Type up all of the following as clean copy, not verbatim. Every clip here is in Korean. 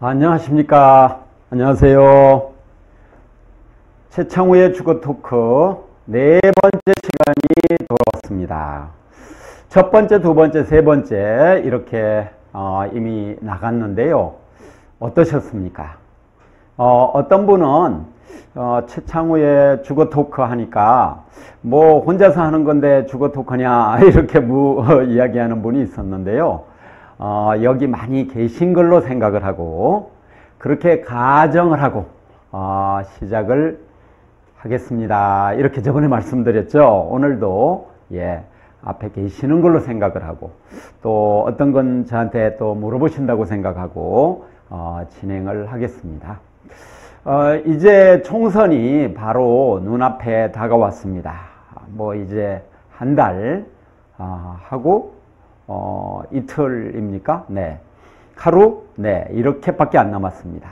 안녕하십니까. 안녕하세요. 최창우의 주거 토크 네 번째 시간이 돌아왔습니다. 첫 번째, 두 번째, 세 번째 이렇게 이미 나갔는데요. 어떠셨습니까? 어떤 분은 최창우의 주거 토크 하니까 뭐 혼자서 하는 건데 주거 토크냐 이렇게 이야기하는 분이 있었는데요. 여기 많이 계신 걸로 생각을 하고 그렇게 가정을 하고 시작을 하겠습니다. 이렇게 저번에 말씀드렸죠. 오늘도 앞에 계시는 걸로 생각을 하고 또 어떤 건 저한테 또 물어보신다고 생각하고 진행을 하겠습니다. 이제 총선이 바로 눈앞에 다가왔습니다. 뭐 이제 한 달 하고 이틀입니까? 네. 하루? 네. 이렇게밖에 안 남았습니다.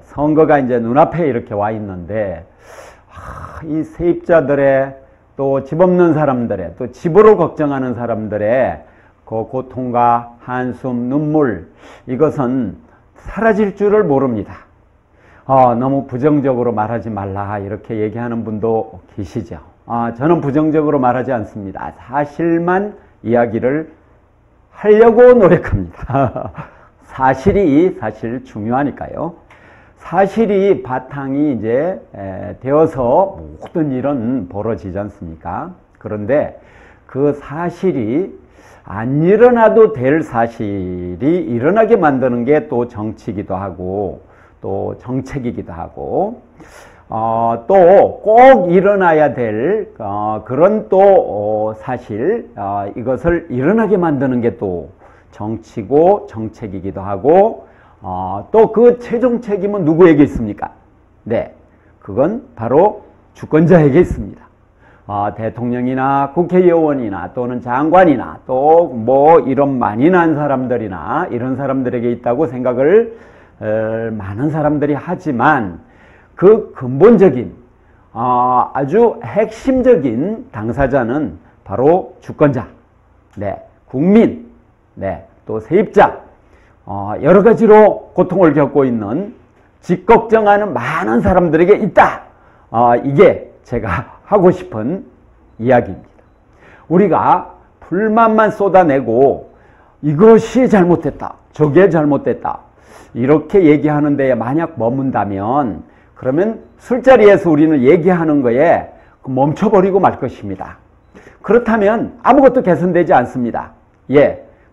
선거가 이제 눈앞에 이렇게 와 있는데, 이 세입자들의 또 집 없는 사람들의 또 집으로 걱정하는 사람들의 그 고통과 한숨, 눈물, 이것은 사라질 줄을 모릅니다. 너무 부정적으로 말하지 말라, 이렇게 얘기하는 분도 계시죠. 저는 부정적으로 말하지 않습니다. 사실만 이야기를 하려고 노력합니다. 사실이 사실 중요하니까요. 사실이 바탕이 이제 되어서 모든 일은 벌어지지 않습니까? 그런데 그 사실이 안 일어나도 될 사실이 일어나게 만드는 게 또 정치이기도 하고 또 정책이기도 하고 또 꼭 일어나야 될 그런 또 사실 이것을 일어나게 만드는 게 또 정치고 정책이기도 하고 또 그 최종 책임은 누구에게 있습니까? 네, 그건 바로 주권자에게 있습니다. 대통령이나 국회의원이나 또는 장관이나 또 뭐 이런 많이 난 사람들이나 이런 사람들에게 있다고 생각을 많은 사람들이 하지만 그 근본적인 아주 핵심적인 당사자는 바로 주권자, 국민, 또 세입자, 여러 가지로 고통을 겪고 있는 집 걱정하는 많은 사람들에게 있다. 이게 제가 하고 싶은 이야기입니다. 우리가 불만만 쏟아내고 이것이 잘못됐다, 저게 잘못됐다 이렇게 얘기하는 데에 만약 머문다면 그러면 술자리에서 우리는 얘기하는 거에 멈춰버리고 말 것입니다. 그렇다면 아무것도 개선되지 않습니다.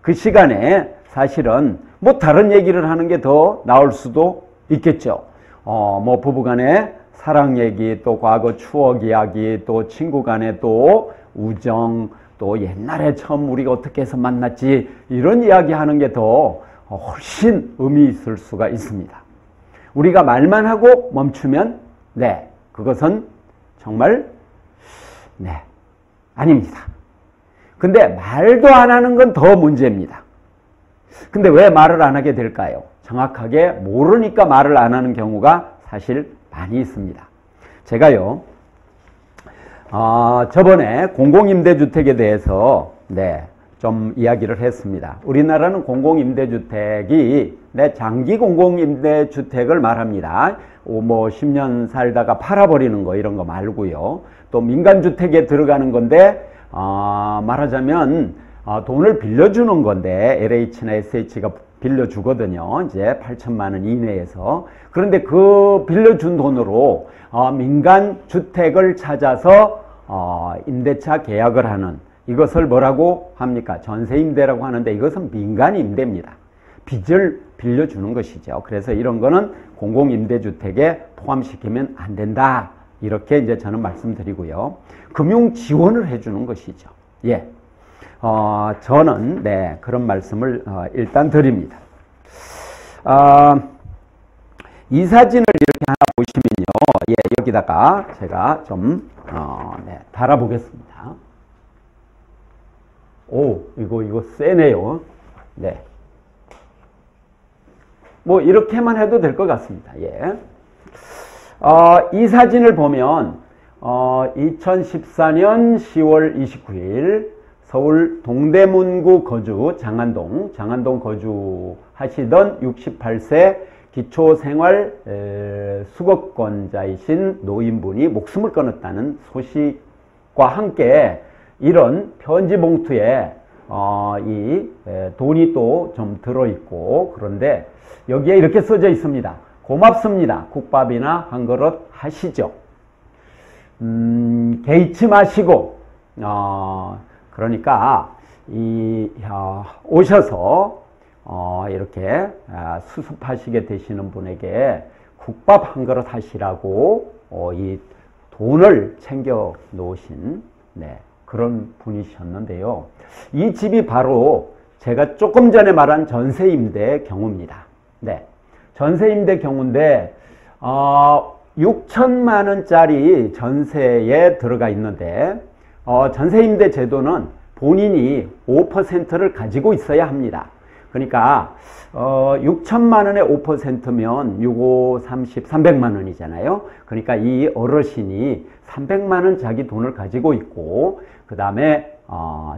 그 시간에 사실은 뭐 다른 얘기를 하는 게 더 나을 수도 있겠죠. 뭐 부부간에 사랑 얘기, 또 과거 추억 이야기, 또 친구 간에 또 우정, 또 옛날에 처음 우리가 어떻게 해서 만났지, 이런 이야기 하는 게 더 훨씬 의미 있을 수가 있습니다. 우리가 말만 하고 멈추면 그것은 정말 아닙니다. 근데 말도 안 하는 건 더 문제입니다. 근데 왜 말을 안 하게 될까요? 정확하게 모르니까 말을 안 하는 경우가 사실 많이 있습니다. 제가요 저번에 공공임대주택에 대해서 좀 이야기를 했습니다. 우리나라는 공공임대주택이 장기 공공임대주택을 말합니다. 뭐 10년 살다가 팔아버리는 거 이런 거 말고요. 또 민간주택에 들어가는 건데 말하자면 돈을 빌려주는 건데 LH나 SH가 빌려주거든요. 이제 8천만 원 이내에서. 그런데 그 빌려준 돈으로 민간주택을 찾아서 임대차 계약을 하는, 이것을 뭐라고 합니까? 전세임대라고 하는데 이것은 민간임대입니다. 빚을 빌려주는 것이죠. 그래서 이런 거는 공공임대주택에 포함시키면 안 된다. 이렇게 이제 저는 말씀드리고요. 금융 지원을 해주는 것이죠. 저는 그런 말씀을 일단 드립니다. 이 사진을 이렇게 하나 보시면요. 여기다가 제가 좀 달아보겠습니다. 오, 이거 세네요. 뭐 이렇게만 해도 될 것 같습니다. 이 사진을 보면 2014년 10월 29일 서울 동대문구 거주 장안동 거주하시던 68세 기초생활 수급권자이신 노인분이 목숨을 끊었다는 소식과 함께 이런 편지 봉투에 이 돈이 또 좀 들어있고, 그런데 여기에 이렇게 써져 있습니다. 고맙습니다. 국밥이나 한 그릇 하시죠. 개의치 마시고, 그러니까 오셔서 이렇게 수습하시게 되시는 분에게 국밥 한 그릇 하시라고 이 돈을 챙겨 놓으신 그런 분이셨는데요. 이 집이 바로 제가 조금 전에 말한 전세임대 경우입니다. 전세임대 경우인데 6천만 원짜리 전세에 들어가 있는데 전세임대 제도는 본인이 5%를 가지고 있어야 합니다. 그러니까 6천만 원의 5%면 6, 5, 30, 300만 원이잖아요. 그러니까 이 어르신이 300만 원 자기 돈을 가지고 있고, 그 다음에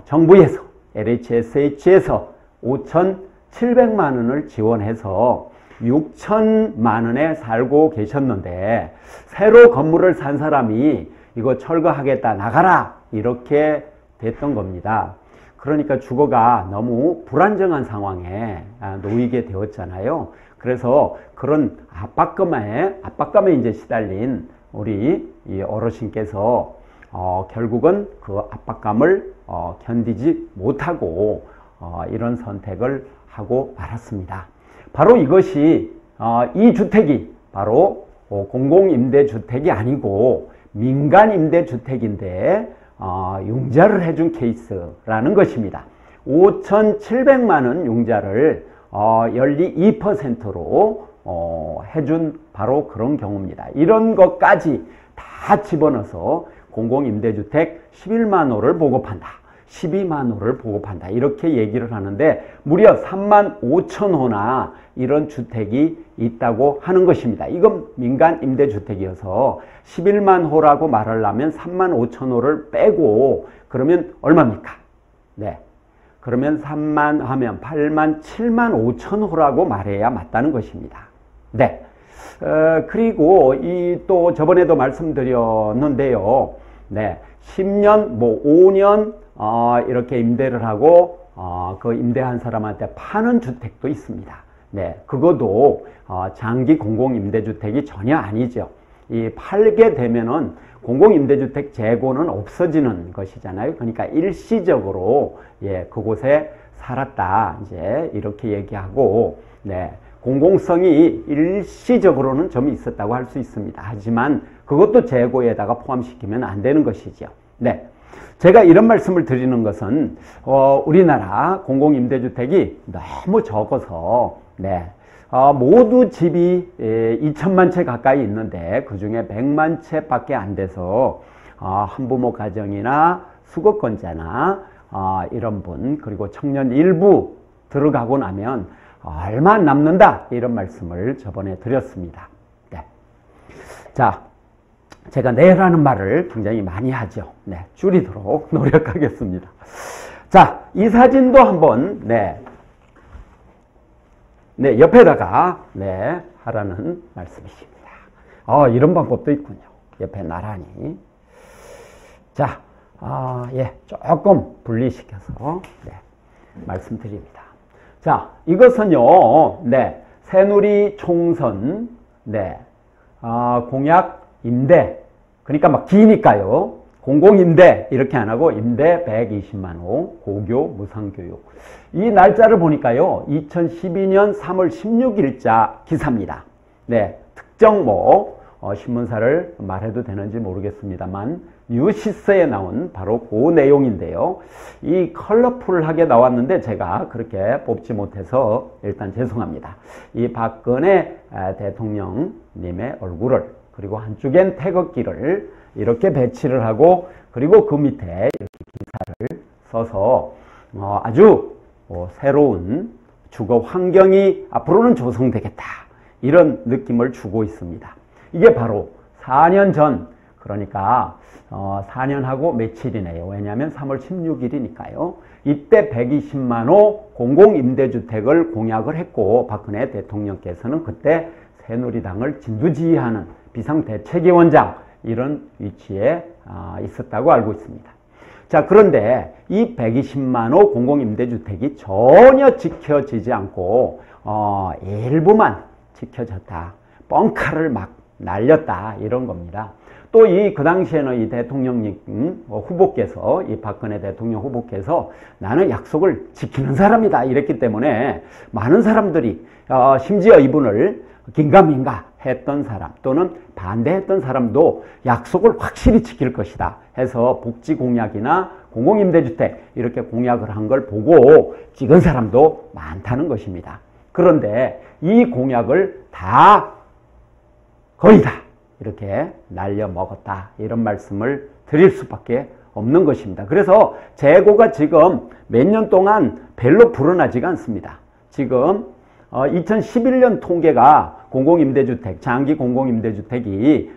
정부에서 LHSH에서 5,700만 원을 지원해서 6천만 원에 살고 계셨는데, 새로 건물을 산 사람이 이거 철거하겠다, 나가라, 이렇게 됐던 겁니다. 그러니까 주거가 너무 불안정한 상황에 놓이게 되었잖아요. 그래서 그런 압박감에 이제 시달린 우리 이 어르신께서 결국은 그 압박감을 견디지 못하고 이런 선택을 하고 말았습니다. 바로 이것이 이 주택이 바로 공공임대주택이 아니고 민간임대주택인데 융자를 해준 케이스라는 것입니다. 5,700만 원 융자를 연리 2%로 해준 바로 그런 경우입니다. 이런 것까지 다 집어넣어서 공공임대주택 11만 호를 보급한다, 12만 호를 보급한다, 이렇게 얘기를 하는데 무려 3만 5천 호나 이런 주택이 있다고 하는 것입니다. 이건 민간임대주택이어서 11만 호라고 말하려면 3만 5천 호를 빼고 그러면 얼마입니까? 그러면 3만 하면 8만 7만 5천 호라고 말해야 맞다는 것입니다. 그리고 또 저번에도 말씀드렸는데요. 10년, 5년 이렇게 임대를 하고 그 임대한 사람한테 파는 주택도 있습니다. 그것도 장기 공공임대주택이 전혀 아니죠. 이 팔게 되면은 공공임대주택 재고는 없어지는 것이잖아요. 그러니까 일시적으로 그곳에 살았다, 이제 이렇게 얘기하고, 공공성이 일시적으로는 좀 있었다고 할 수 있습니다. 하지만 그것도 재고에다가 포함시키면 안 되는 것이죠. 제가 이런 말씀을 드리는 것은 우리나라 공공임대주택이 너무 적어서 모두 집이 2천만 채 가까이 있는데 그 중에 100만 채 밖에 안 돼서 한부모 가정이나 수급권자나 이런 분, 그리고 청년 일부 들어가고 나면 얼마 남는다, 이런 말씀을 저번에 드렸습니다. 자, 제가 네라는 말을 굉장히 많이 하죠. 줄이도록 노력하겠습니다. 자, 이 사진도 한번 옆에다가 하라는 말씀이십니다. 이런 방법도 있군요. 옆에 나란히. 자, 조금 분리시켜서 말씀드립니다. 자, 이것은요, 새누리 총선, 공약 임대, 그러니까 막 기니까요. 공공임대 이렇게 안 하고 임대 120만 호, 고교 무상교육. 이 날짜를 보니까요, 2012년 3월 16일자 기사입니다. 특정 신문사를 말해도 되는지 모르겠습니다만 뉴시스에 나온 바로 그 내용인데요. 이 컬러풀하게 나왔는데 제가 그렇게 뽑지 못해서 일단 죄송합니다. 이 박근혜 대통령님의 얼굴을, 그리고 한쪽엔 태극기를 이렇게 배치를 하고, 그리고 그 밑에 이렇게 기사를 써서 아주 새로운 주거 환경이 앞으로는 조성되겠다, 이런 느낌을 주고 있습니다. 이게 바로 4년 전 그러니까 4년하고 며칠이네요. 왜냐하면 3월 16일이니까요. 이때 120만 호 공공임대주택을 공약을 했고 박근혜 대통령께서는 그때 새누리당을 진두지휘하는 비상대책위원장 이런 위치에 있었다고 알고 있습니다. 자, 그런데 이 120만 호 공공임대주택이 전혀 지켜지지 않고 일부만 지켜졌다. 뻥카를 막 날렸다. 이런 겁니다. 또 그 당시에는 이 대통령님 후보께서, 이 박근혜 대통령 후보께서 나는 약속을 지키는 사람이다. 이랬기 때문에 많은 사람들이, 심지어 이분을 긴가민가 했던 사람 또는 반대했던 사람도 약속을 확실히 지킬 것이다 해서 복지 공약이나 공공임대주택 이렇게 공약을 한 걸 보고 찍은 사람도 많다는 것입니다. 그런데 이 공약을 거의 다 이렇게 날려먹었다 이런 말씀을 드릴 수밖에 없는 것입니다. 그래서 재고가 지금 몇 년 동안 별로 불어나지가 않습니다. 지금 2011년 통계가 공공임대주택, 장기 공공임대주택이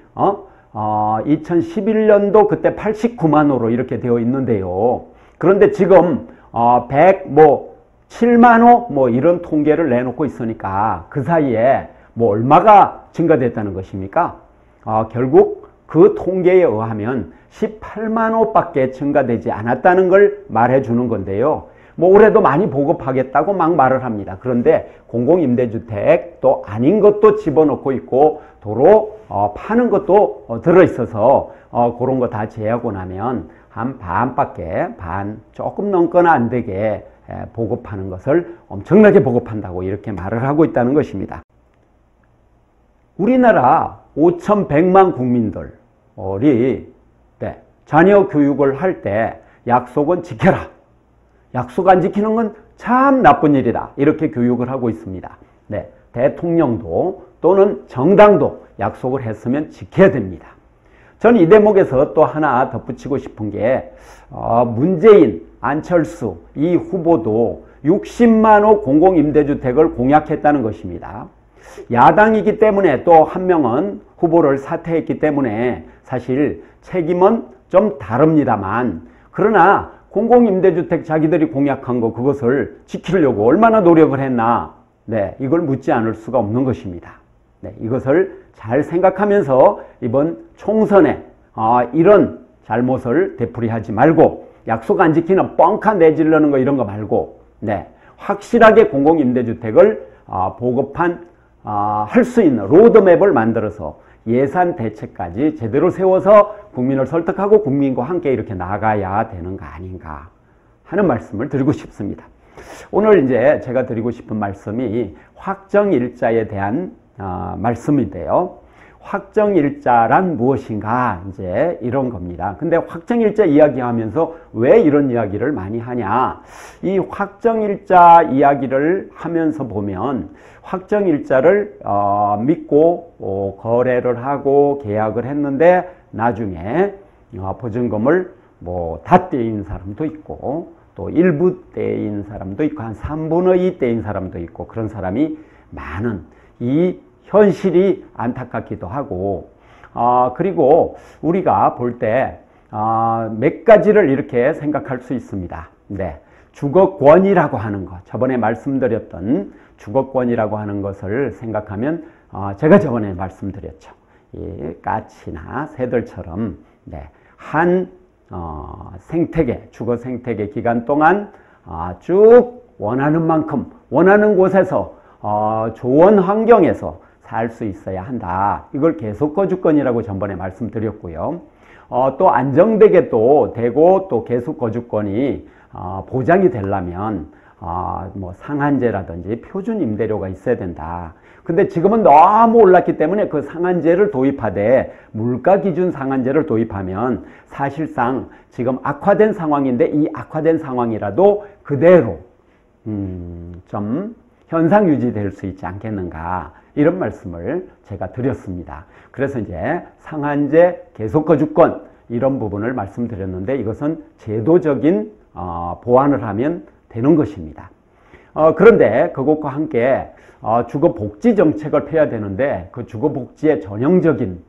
2011년도 그때 89만 호로 이렇게 되어 있는데요. 그런데 지금 7만 호 이런 통계를 내놓고 있으니까 그 사이에 얼마가 증가됐다는 것입니까? 결국 그 통계에 의하면 18만 호밖에 증가되지 않았다는 걸 말해주는 건데요. 올해도 많이 보급하겠다고 막 말을 합니다. 그런데 공공임대주택 또 아닌 것도 집어넣고 있고 도로 파는 것도 들어있어서 그런 거 다 제하고 나면 한 반밖에 조금 넘거나 안 되게 보급하는 것을 엄청나게 보급한다고 이렇게 말을 하고 있다는 것입니다. 우리나라 5,100만 국민들이 자녀 교육을 할 때 약속은 지켜라. 약속 안 지키는 건 참 나쁜 일이다. 이렇게 교육을 하고 있습니다. 네, 대통령도 또는 정당도 약속을 했으면 지켜야 됩니다. 저는 이 대목에서 또 하나 덧붙이고 싶은 게 문재인, 안철수 이 후보도 60만 호 공공임대주택을 공약했다는 것입니다. 야당이기 때문에 또 한 명은 후보를 사퇴했기 때문에 사실 책임은 좀 다릅니다만 그러나 공공임대주택 자기들이 공약한 거 그것을 지키려고 얼마나 노력을 했나 이걸 묻지 않을 수가 없는 것입니다. 이것을 잘 생각하면서 이번 총선에 이런 잘못을 되풀이하지 말고 약속 안 지키는 뻥카 내지르는 거 이런 거 말고 확실하게 공공임대주택을 보급한 할 수 있는 로드맵을 만들어서 예산 대책까지 제대로 세워서 국민을 설득하고 국민과 함께 이렇게 나가야 되는 거 아닌가 하는 말씀을 드리고 싶습니다. 오늘 이제 제가 드리고 싶은 말씀이 확정일자에 대한 말씀인데요. 확정일자란 무엇인가 이제 이런 겁니다. 근데 확정일자 이야기하면서 왜 이런 이야기를 많이 하냐? 이 확정일자 이야기를 하면서 보면 확정일자를 믿고 거래를 하고 계약을 했는데 나중에 보증금을 다 떼인 사람도 있고 또 일부 떼인 사람도 있고 한 3분의 2 떼인 사람도 있고 그런 사람이 많은 이 현실이 안타깝기도 하고 그리고 우리가 볼 때 몇 가지를 이렇게 생각할 수 있습니다. 주거권이라고 하는 것, 저번에 말씀드렸던 주거권이라고 하는 것을 생각하면 제가 저번에 말씀드렸죠. 이 까치나 새들처럼 한 생태계, 주거 생태계 기간 동안 쭉 원하는 만큼 원하는 곳에서 좋은 환경에서 살 수 있어야 한다. 이걸 계속거주권이라고 전번에 말씀드렸고요. 또 안정되게 또 되고 또 계속거주권이 보장이 되려면 상한제라든지 표준 임대료가 있어야 된다. 근데 지금은 너무 올랐기 때문에 그 상한제를 도입하되 물가 기준 상한제를 도입하면 사실상 지금 악화된 상황인데 이 악화된 상황이라도 그대로 좀 현상 유지될 수 있지 않겠는가 이런 말씀을 제가 드렸습니다. 그래서 이제 상한제 계속거주권 이런 부분을 말씀드렸는데 이것은 제도적인 보완을 하면 되는 것입니다. 그런데 그것과 함께 주거복지 정책을 펴야 되는데 그 주거복지의 전형적인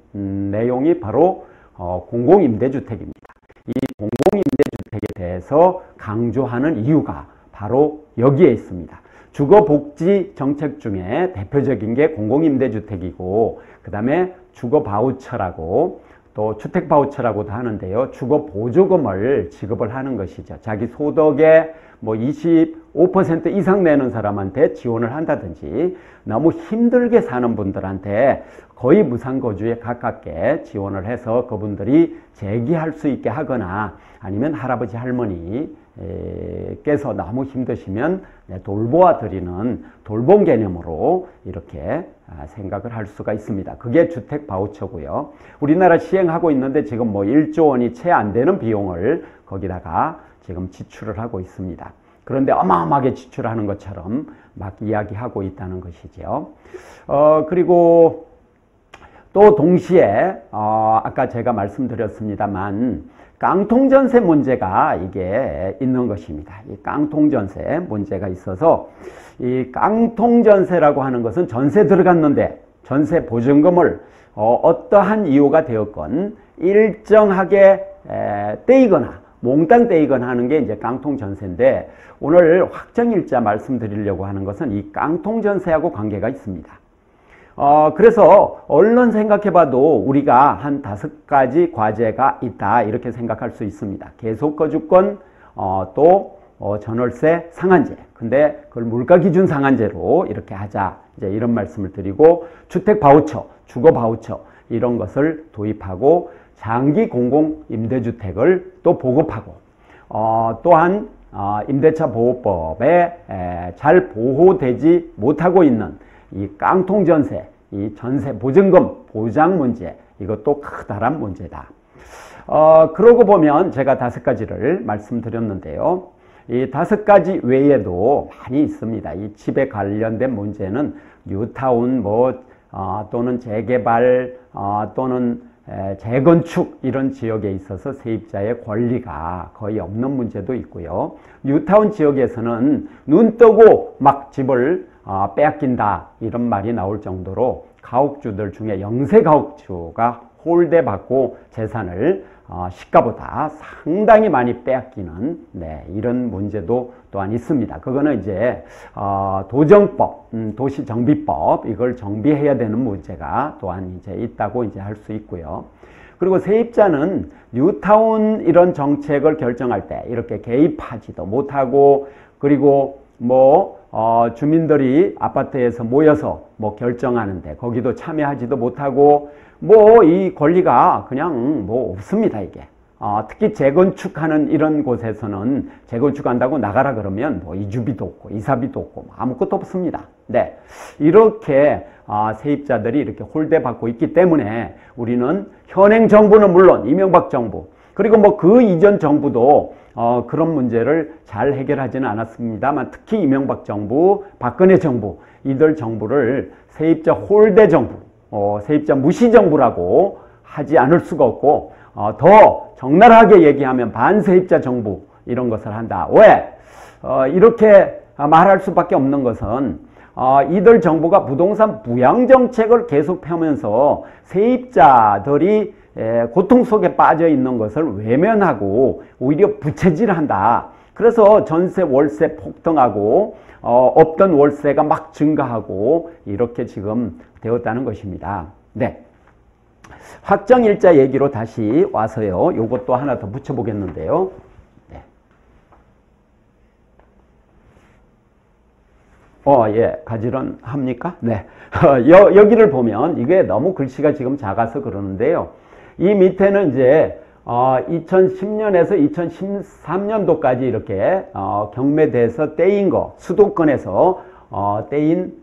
내용이 바로 공공임대주택입니다. 이 공공임대주택에 대해서 강조하는 이유가 바로 여기에 있습니다. 주거복지 정책 중에 대표적인 게 공공임대주택이고, 그 다음에 주거바우처라고, 또 주택바우처라고도 하는데요. 주거보조금을 지급을 하는 것이죠. 자기 소득의 뭐 25% 이상 내는 사람한테 지원을 한다든지, 너무 힘들게 사는 분들한테 거의 무상거주에 가깝게 지원을 해서 그분들이 재기할 수 있게 하거나, 아니면 할아버지 할머니께서 너무 힘드시면 돌보아 드리는 돌봄 개념으로 이렇게 생각을 할 수가 있습니다. 그게 주택 바우처고요. 우리나라 시행하고 있는데 지금 뭐 1조 원이 채 안 되는 비용을 거기다가 지금 지출을 하고 있습니다. 그런데 어마어마하게 지출하는 것처럼 막 이야기하고 있다는 것이죠. 그리고 또 동시에 아까 제가 말씀드렸습니다만 깡통전세 문제가 이게 있는 것입니다. 이 깡통전세 문제가 있어서, 이 깡통전세라고 하는 것은 전세 들어갔는데 전세 보증금을 어떠한 이유가 되었건 일정하게 떼이거나 몽땅 떼이거나 하는 게 이제 깡통전세인데, 오늘 확정일자 말씀드리려고 하는 것은 이 깡통전세하고 관계가 있습니다. 그래서 얼른 생각해봐도 우리가 한 5가지 과제가 있다, 이렇게 생각할 수 있습니다. 계속거주권, 또 전월세 상한제. 근데 그걸 물가기준 상한제로 이렇게 하자, 이제 이런 말씀을 드리고, 주택 바우처, 주거 바우처 이런 것을 도입하고, 장기 공공임대주택을 또 보급하고, 또한 임대차 보호법에 잘 보호되지 못하고 있는 이 깡통전세, 이 전세 보증금 보장 문제, 이것도 커다란 문제다. 그러고 보면 제가 5가지를 말씀드렸는데요. 이 5가지 외에도 많이 있습니다. 이 집에 관련된 문제는 뉴타운 또는 재개발 또는 재건축 이런 지역에 있어서 세입자의 권리가 거의 없는 문제도 있고요. 뉴타운 지역에서는 눈 뜨고 막 집을 빼앗긴다, 이런 말이 나올 정도로 가옥주들 중에 영세 가옥주가 홀대받고 재산을 시가보다 상당히 많이 빼앗기는 이런 문제도 또한 있습니다. 그거는 이제 도정법, 도시정비법, 이걸 정비해야 되는 문제가 또한 이제 있다고 이제 할 수 있고요. 그리고 세입자는 뉴타운 이런 정책을 결정할 때 이렇게 개입하지도 못하고, 그리고 주민들이 아파트에서 모여서 결정하는데 거기도 참여하지도 못하고, 이 권리가 그냥 없습니다, 이게. 특히 재건축하는 이런 곳에서는 재건축한다고 나가라 그러면 이주비도 없고 이사비도 없고 아무것도 없습니다. 네, 이렇게 세입자들이 이렇게 홀대받고 있기 때문에 우리는 현행 정부는 물론 이명박 정부, 그리고 그 이전 정부도 그런 문제를 잘 해결하지는 않았습니다만, 특히 이명박 정부, 박근혜 정부, 이들 정부를 세입자 홀대 정부, 세입자 무시 정부라고 하지 않을 수가 없고, 더 적나라하게 얘기하면 반세입자 정부, 이런 것을 한다. 왜? 이렇게 말할 수밖에 없는 것은 이들 정부가 부동산 부양 정책을 계속 펴면서 세입자들이 고통 속에 빠져 있는 것을 외면하고 오히려 부채질한다. 그래서 전세 월세 폭등하고 없던 월세가 막 증가하고 이렇게 지금 되었다는 것입니다. 네. 확정일자 얘기로 다시 와서요. 요것도 하나 더 붙여보겠는데요. 네. 예. 가지런 합니까? 네. 여기를 보면 이게 너무 글씨가 지금 작아서 그러는데요. 이 밑에는 이제 2010년에서 2013년도까지 이렇게 경매대에서 떼인 거, 수도권에서 떼인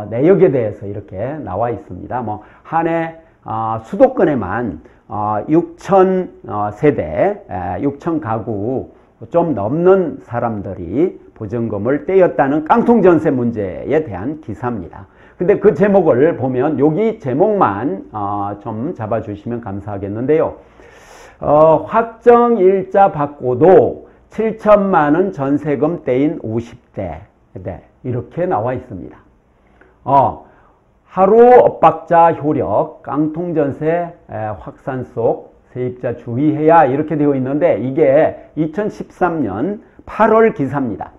내역에 대해서 이렇게 나와 있습니다. 한 해 수도권에만 6천 세대, 6천 가구 좀 넘는 사람들이 보증금을 떼었다는 깡통전세 문제에 대한 기사입니다. 근데 그 제목을 보면 여기 제목만 좀 잡아주시면 감사하겠는데요. 확정일자 받고도 7천만 원 전세금 떼인 50대. 네, 이렇게 나와 있습니다. 하루 엇박자 효력, 깡통전세 확산 속 세입자 주의해야 이렇게 되어 있는데 이게 2013년 8월 기사입니다.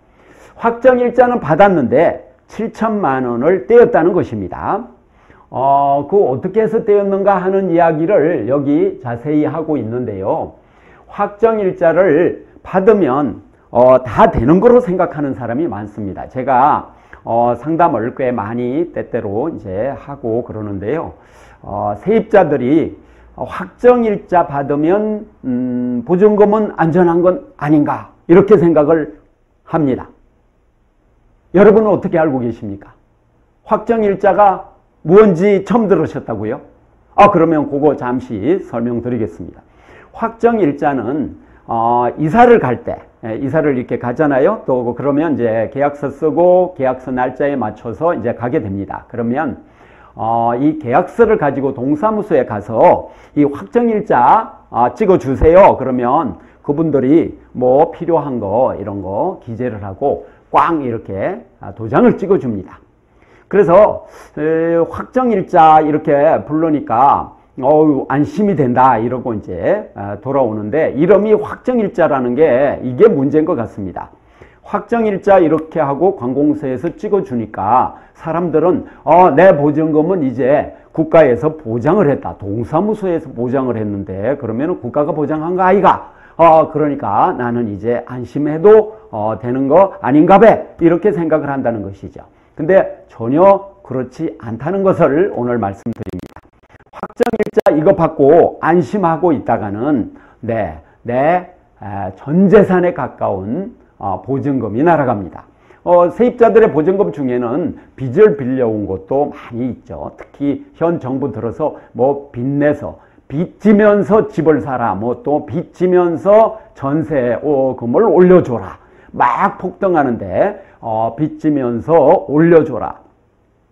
확정일자는 받았는데 7천만 원을 떼었다는 것입니다. 그 어떻게 해서 떼었는가 하는 이야기를 여기 자세히 하고 있는데요. 확정일자를 받으면 다 되는 거로 생각하는 사람이 많습니다. 제가 상담을 꽤 많이 때때로 이제 하고 그러는데요. 세입자들이 확정일자 받으면 보증금은 안전한 건 아닌가 이렇게 생각을 합니다. 여러분은 어떻게 알고 계십니까? 확정일자가 뭔지 처음 들으셨다고요? 그러면 그거 잠시 설명드리겠습니다. 확정일자는 이사를 갈 때, 이사를 이렇게 가잖아요. 또 그러면 이제 계약서 쓰고 계약서 날짜에 맞춰서 이제 가게 됩니다. 그러면 이 계약서를 가지고 동사무소에 가서 이 확정일자 찍어주세요. 그러면 그분들이 뭐 필요한 거 이런 거 기재를 하고 꽝 이렇게 도장을 찍어줍니다. 그래서 확정일자 이렇게 부르니까 안심이 된다 이러고 이제 돌아오는데 이름이 확정일자라는 게 이게 문제인 것 같습니다. 확정일자 이렇게 하고 관공서에서 찍어주니까 사람들은 내 보증금은 이제 국가에서 보장을 했다. 동사무소에서 보장을 했는데 그러면 국가가 보장한 거 아이가? 그러니까 나는 이제 안심해도 되는 거 아닌가 배 이렇게 생각을 한다는 것이죠. 근데 전혀 그렇지 않다는 것을 오늘 말씀드립니다. 확정일자 이거 받고 안심하고 있다가는 내 전 재산에 가까운 보증금이 날아갑니다. 세입자들의 보증금 중에는 빚을 빌려온 것도 많이 있죠. 특히 현 정부 들어서 뭐 빚내서 빚지면서 집을 사라, 뭐 또 빚지면서 전세금을 올려줘라. 막 폭등하는데 빚지면서 올려줘라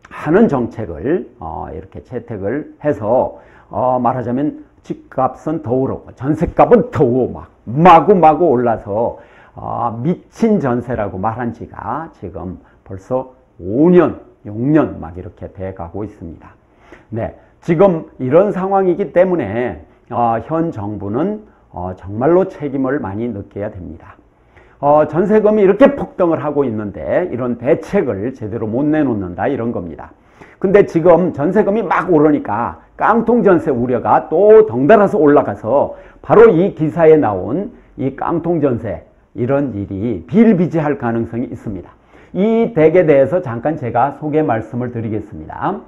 하는 정책을 이렇게 채택을 해서 말하자면 집값은 더 오르고 전세값은 더 막 마구마구 올라서 미친 전세라고 말한 지가 지금 벌써 5년, 6년 막 이렇게 돼가고 있습니다. 네, 지금 이런 상황이기 때문에 현 정부는 정말로 책임을 많이 느껴야 됩니다. 전세금이 이렇게 폭등을 하고 있는데 이런 대책을 제대로 못 내놓는다 이런 겁니다. 근데 지금 전세금이 막 오르니까 깡통전세 우려가 또 덩달아서 올라가서 바로 이 기사에 나온 이 깡통전세 이런 일이 비일비재할 가능성이 있습니다. 이 댁에 대해서 잠깐 제가 소개 말씀을 드리겠습니다.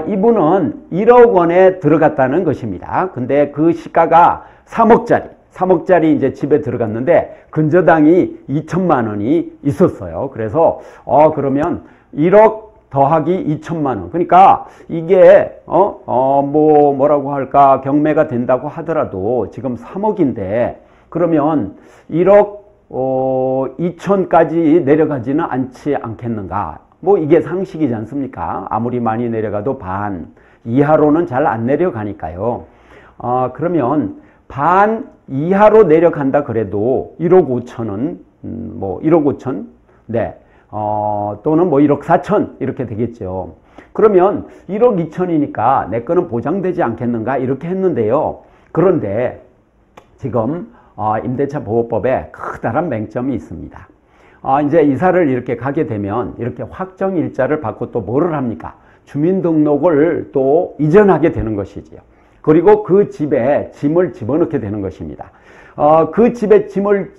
이분은 1억 원에 들어갔다는 것입니다. 근데 그 시가가 3억짜리 이제 집에 들어갔는데 근저당이 2천만 원이 있었어요. 그래서 그러면 1억 더하기 2천만 원. 그러니까 이게 뭐라고 할까 경매가 된다고 하더라도 지금 3억인데 그러면 1억 2천까지 내려가지는 않지 않겠는가? 뭐 이게 상식이지 않습니까? 아무리 많이 내려가도 반 이하로는 잘 안 내려가니까요. 그러면 반 이하로 내려간다 그래도 1억 5천은 뭐 1억 5천 네. 또는 뭐 1억 4천 이렇게 되겠죠. 그러면 1억 2천이니까 내 거는 보장되지 않겠는가 이렇게 했는데요. 그런데 지금 임대차 보호법에 커다란 맹점이 있습니다. 이제 이사를 이렇게 가게 되면 이렇게 확정일자를 받고 또 뭐를 합니까? 주민등록을 또 이전하게 되는 것이지요. 그리고 그 집에 짐을 집어넣게 되는 것입니다. 그 집에 짐을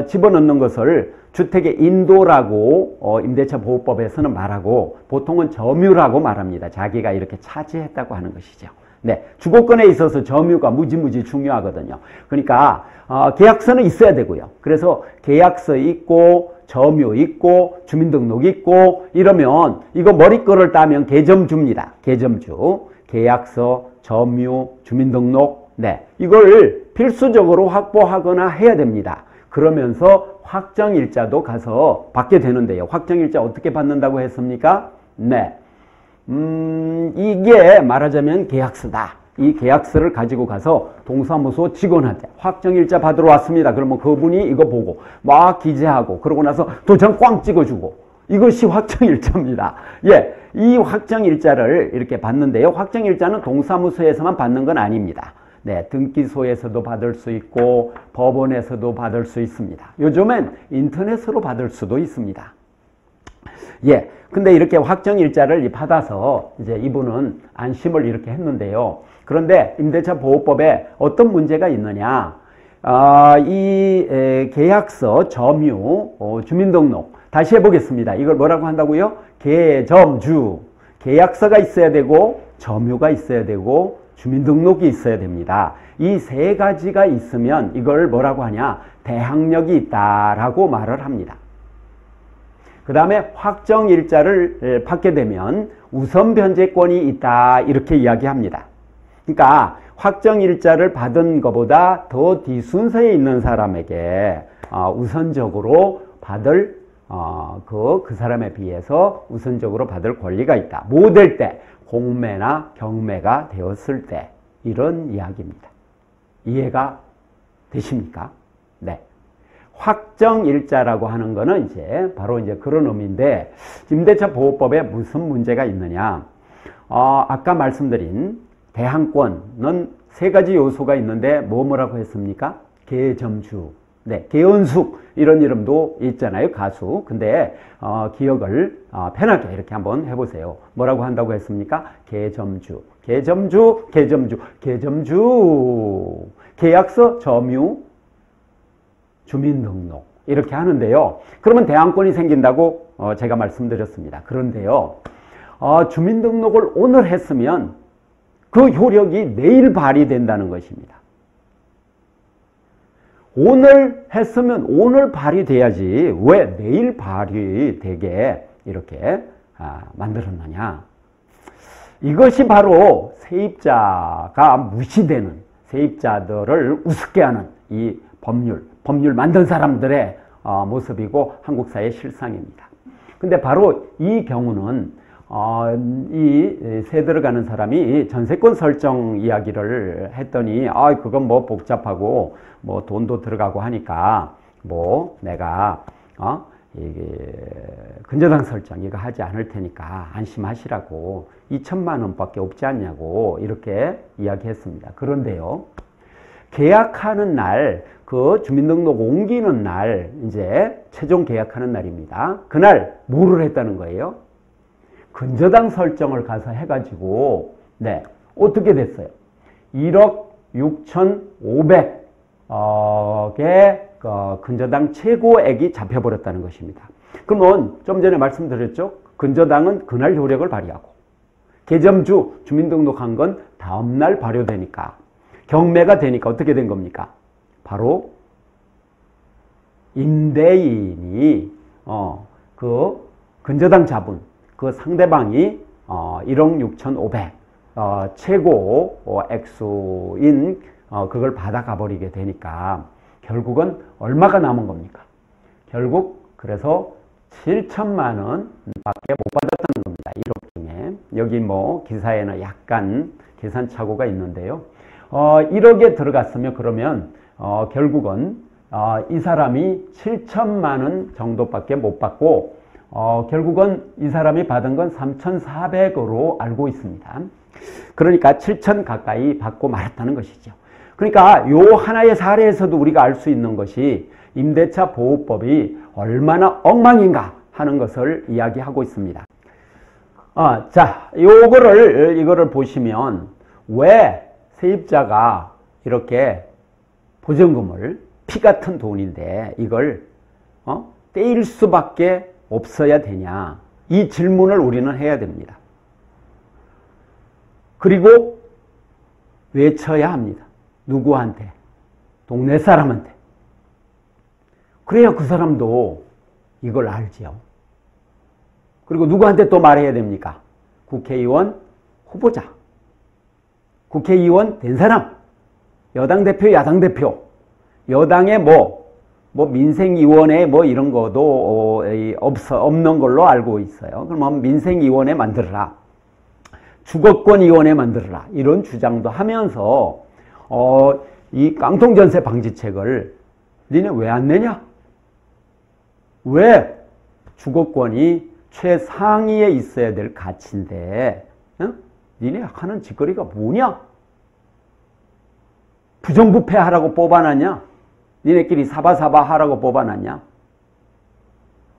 집어넣는 것을 주택의 인도라고 임대차 보호법에서는 말하고 보통은 점유라고 말합니다. 자기가 이렇게 차지했다고 하는 것이죠. 네, 주거권에 있어서 점유가 무지무지 중요하거든요. 그러니까 계약서는 있어야 되고요. 그래서 계약서 있고 점유 있고 주민등록 있고 이러면 이거 머리글을 따면 계점주입니다. 계점주, 계약서, 점유, 주민등록 네, 이걸 필수적으로 확보하거나 해야 됩니다. 그러면서 확정일자도 가서 받게 되는데요. 확정일자 어떻게 받는다고 했습니까? 네. 이게 말하자면 계약서다. 이 계약서를 가지고 가서 동사무소 직원한테 확정일자 받으러 왔습니다. 그러면 그분이 이거 보고 막 기재하고 그러고 나서 도장 꽝 찍어주고 이것이 확정일자입니다. 예, 이 확정일자를 이렇게 받는데요. 확정일자는 동사무소에서만 받는 건 아닙니다. 네, 등기소에서도 받을 수 있고 법원에서도 받을 수 있습니다. 요즘엔 인터넷으로 받을 수도 있습니다. 예, 근데 이렇게 확정일자를 받아서 이제 이분은 안심을 이렇게 했는데요. 그런데 임대차 보호법에 어떤 문제가 있느냐? 이 계약서, 점유, 주민등록 다시 해보겠습니다. 이걸 뭐라고 한다고요? 계점주. 계약서가 있어야 되고 점유가 있어야 되고 주민등록이 있어야 됩니다. 이 세 가지가 있으면 이걸 뭐라고 하냐? 대항력이 있다라고 말을 합니다. 그 다음에 확정일자를 받게 되면 우선 변제권이 있다 이렇게 이야기합니다. 그러니까 확정일자를 받은 것보다 더 뒤순서에 있는 사람에게 우선적으로 받을 그 사람에 비해서 우선적으로 받을 권리가 있다. 뭐 될 때? 공매나 경매가 되었을 때 이런 이야기입니다. 이해가 되십니까? 네. 확정일자라고 하는 거는 이제 바로 이제 그런 의미인데 임대차 보호법에 무슨 문제가 있느냐? 아까 말씀드린 대항권은 세 가지 요소가 있는데 뭐라고 했습니까? 계점주, 네, 계은숙 이런 이름도 있잖아요, 가수. 근데 기억을 편하게 이렇게 한번 해보세요. 뭐라고 한다고 했습니까? 계점주, 계점주, 계점주, 계점주, 계약서, 점유, 주민등록 이렇게 하는데요. 그러면 대항권이 생긴다고 제가 말씀드렸습니다. 그런데요, 주민등록을 오늘 했으면 그 효력이 내일 발휘된다는 것입니다. 오늘 했으면 오늘 발휘돼야지 왜 내일 발휘되게 이렇게 만들었느냐. 이것이 바로 세입자가 무시되는, 세입자들을 우습게 하는 이 법률 만든 사람들의 모습이고 한국 사회의 실상입니다. 근데 바로 이 경우는 이 세 들어가는 사람이 전세권 설정 이야기를 했더니 그건 뭐 복잡하고 뭐 돈도 들어가고 하니까 뭐 내가 이게 근저당 설정 이거 하지 않을 테니까 안심하시라고 2천만 원밖에 없지 않냐고 이렇게 이야기했습니다. 그런데요, 계약하는 날, 그 주민등록 옮기는 날, 이제 최종 계약하는 날입니다. 그날 뭐를 했다는 거예요? 근저당 설정을 가서 해가지고, 네, 어떻게 됐어요? 1억 6,500억의 근저당 최고액이 잡혀버렸다는 것입니다. 그러면 좀 전에 말씀드렸죠? 근저당은 그날 효력을 발휘하고, 계점주 주민등록한 건 다음날 발효되니까, 경매가 되니까 어떻게 된 겁니까? 바로 임대인이 그 근저당 자본, 그 상대방이 1억 6,500 최고 액수인 그걸 받아가 버리게 되니까 결국은 얼마가 남은 겁니까? 결국 그래서 7천만 원 밖에 못 받았다는 겁니다. 1억 중에. 여기 뭐 기사에는 약간 계산착오가 있는데요. 1억에 들어갔으면 그러면 결국은 이 사람이 7천만 원 정도밖에 못 받고 결국은 이 사람이 받은 건 3,400으로 알고 있습니다. 그러니까 7천 가까이 받고 말았다는 것이죠. 그러니까 요 하나의 사례에서도 우리가 알 수 있는 것이 임대차 보호법이 얼마나 엉망인가 하는 것을 이야기하고 있습니다. 자, 이거를 보시면 왜 세입자가 이렇게 보증금을 피 같은 돈인데 이걸 떼일 수밖에 없어야 되냐, 이 질문을 우리는 해야 됩니다. 그리고 외쳐야 합니다. 누구한테? 동네 사람한테. 그래야 그 사람도 이걸 알지요. 그리고 누구한테 또 말해야 됩니까? 국회의원 후보자, 국회의원 된 사람, 여당 대표, 야당 대표, 여당의 민생위원회 이런 것도 없는 걸로 알고 있어요. 그러면 민생위원회 만들어라, 주거권위원회 만들어라, 이런 주장도 하면서 이 깡통전세 방지책을 니네 왜 안 내냐? 왜 주거권이 최상위에 있어야 될 가치인데 니네 하는 짓거리가 뭐냐? 부정부패 하라고 뽑아놨냐? 니네끼리 사바사바 하라고 뽑아놨냐?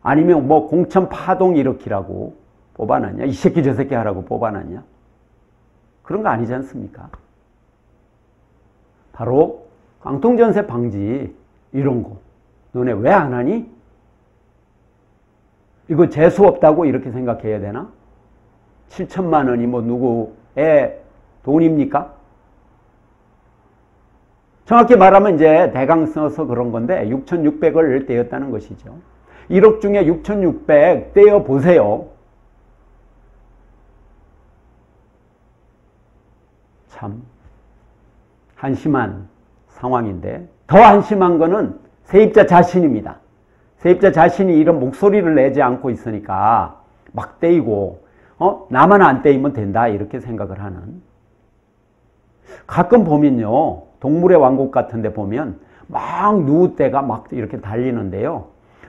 아니면 뭐 공천 파동 일으키라고 뽑아놨냐? 이 새끼 저 새끼 하라고 뽑아놨냐? 그런 거 아니지 않습니까? 바로 깡통전세 방지 이런 거 너네 왜 안 하니? 이거 재수 없다고 이렇게 생각해야 되나? 7천만 원이 뭐 누구의 돈입니까? 정확히 말하면 이제 대강 써서 그런 건데 6,600을 떼었다는 것이죠. 1억 중에 6,600 떼어 보세요. 참 한심한 상황인데 더 한심한 거는 세입자 자신입니다. 세입자 자신이 이런 목소리를 내지 않고 있으니까 막 떼이고 나만 안 떼이면 된다 이렇게 생각을 하는. 가끔 보면요 동물의 왕국 같은 데 보면 막 누우떼가 막 이렇게 달리는데요.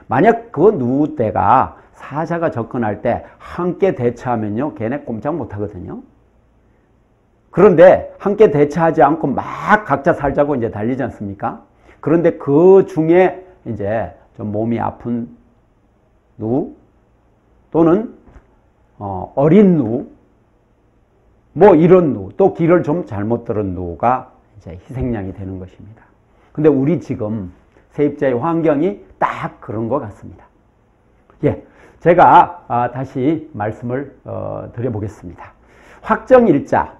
만약 그 누우떼가 사자가 접근할 때 함께 대처하면요 걔네 꼼짝 못하거든요. 그런데 함께 대처하지 않고 막 각자 살자고 이제 달리지 않습니까? 그런데 그 중에 이제 좀 몸이 아픈 누 또는 어린 누 뭐 이런 누 또 길을 좀 잘못 들은 누가 이제 희생양이 되는 것입니다. 근데 우리 지금 세입자의 환경이 딱 그런 것 같습니다. 예, 제가 다시 말씀을 드려보겠습니다. 확정일자.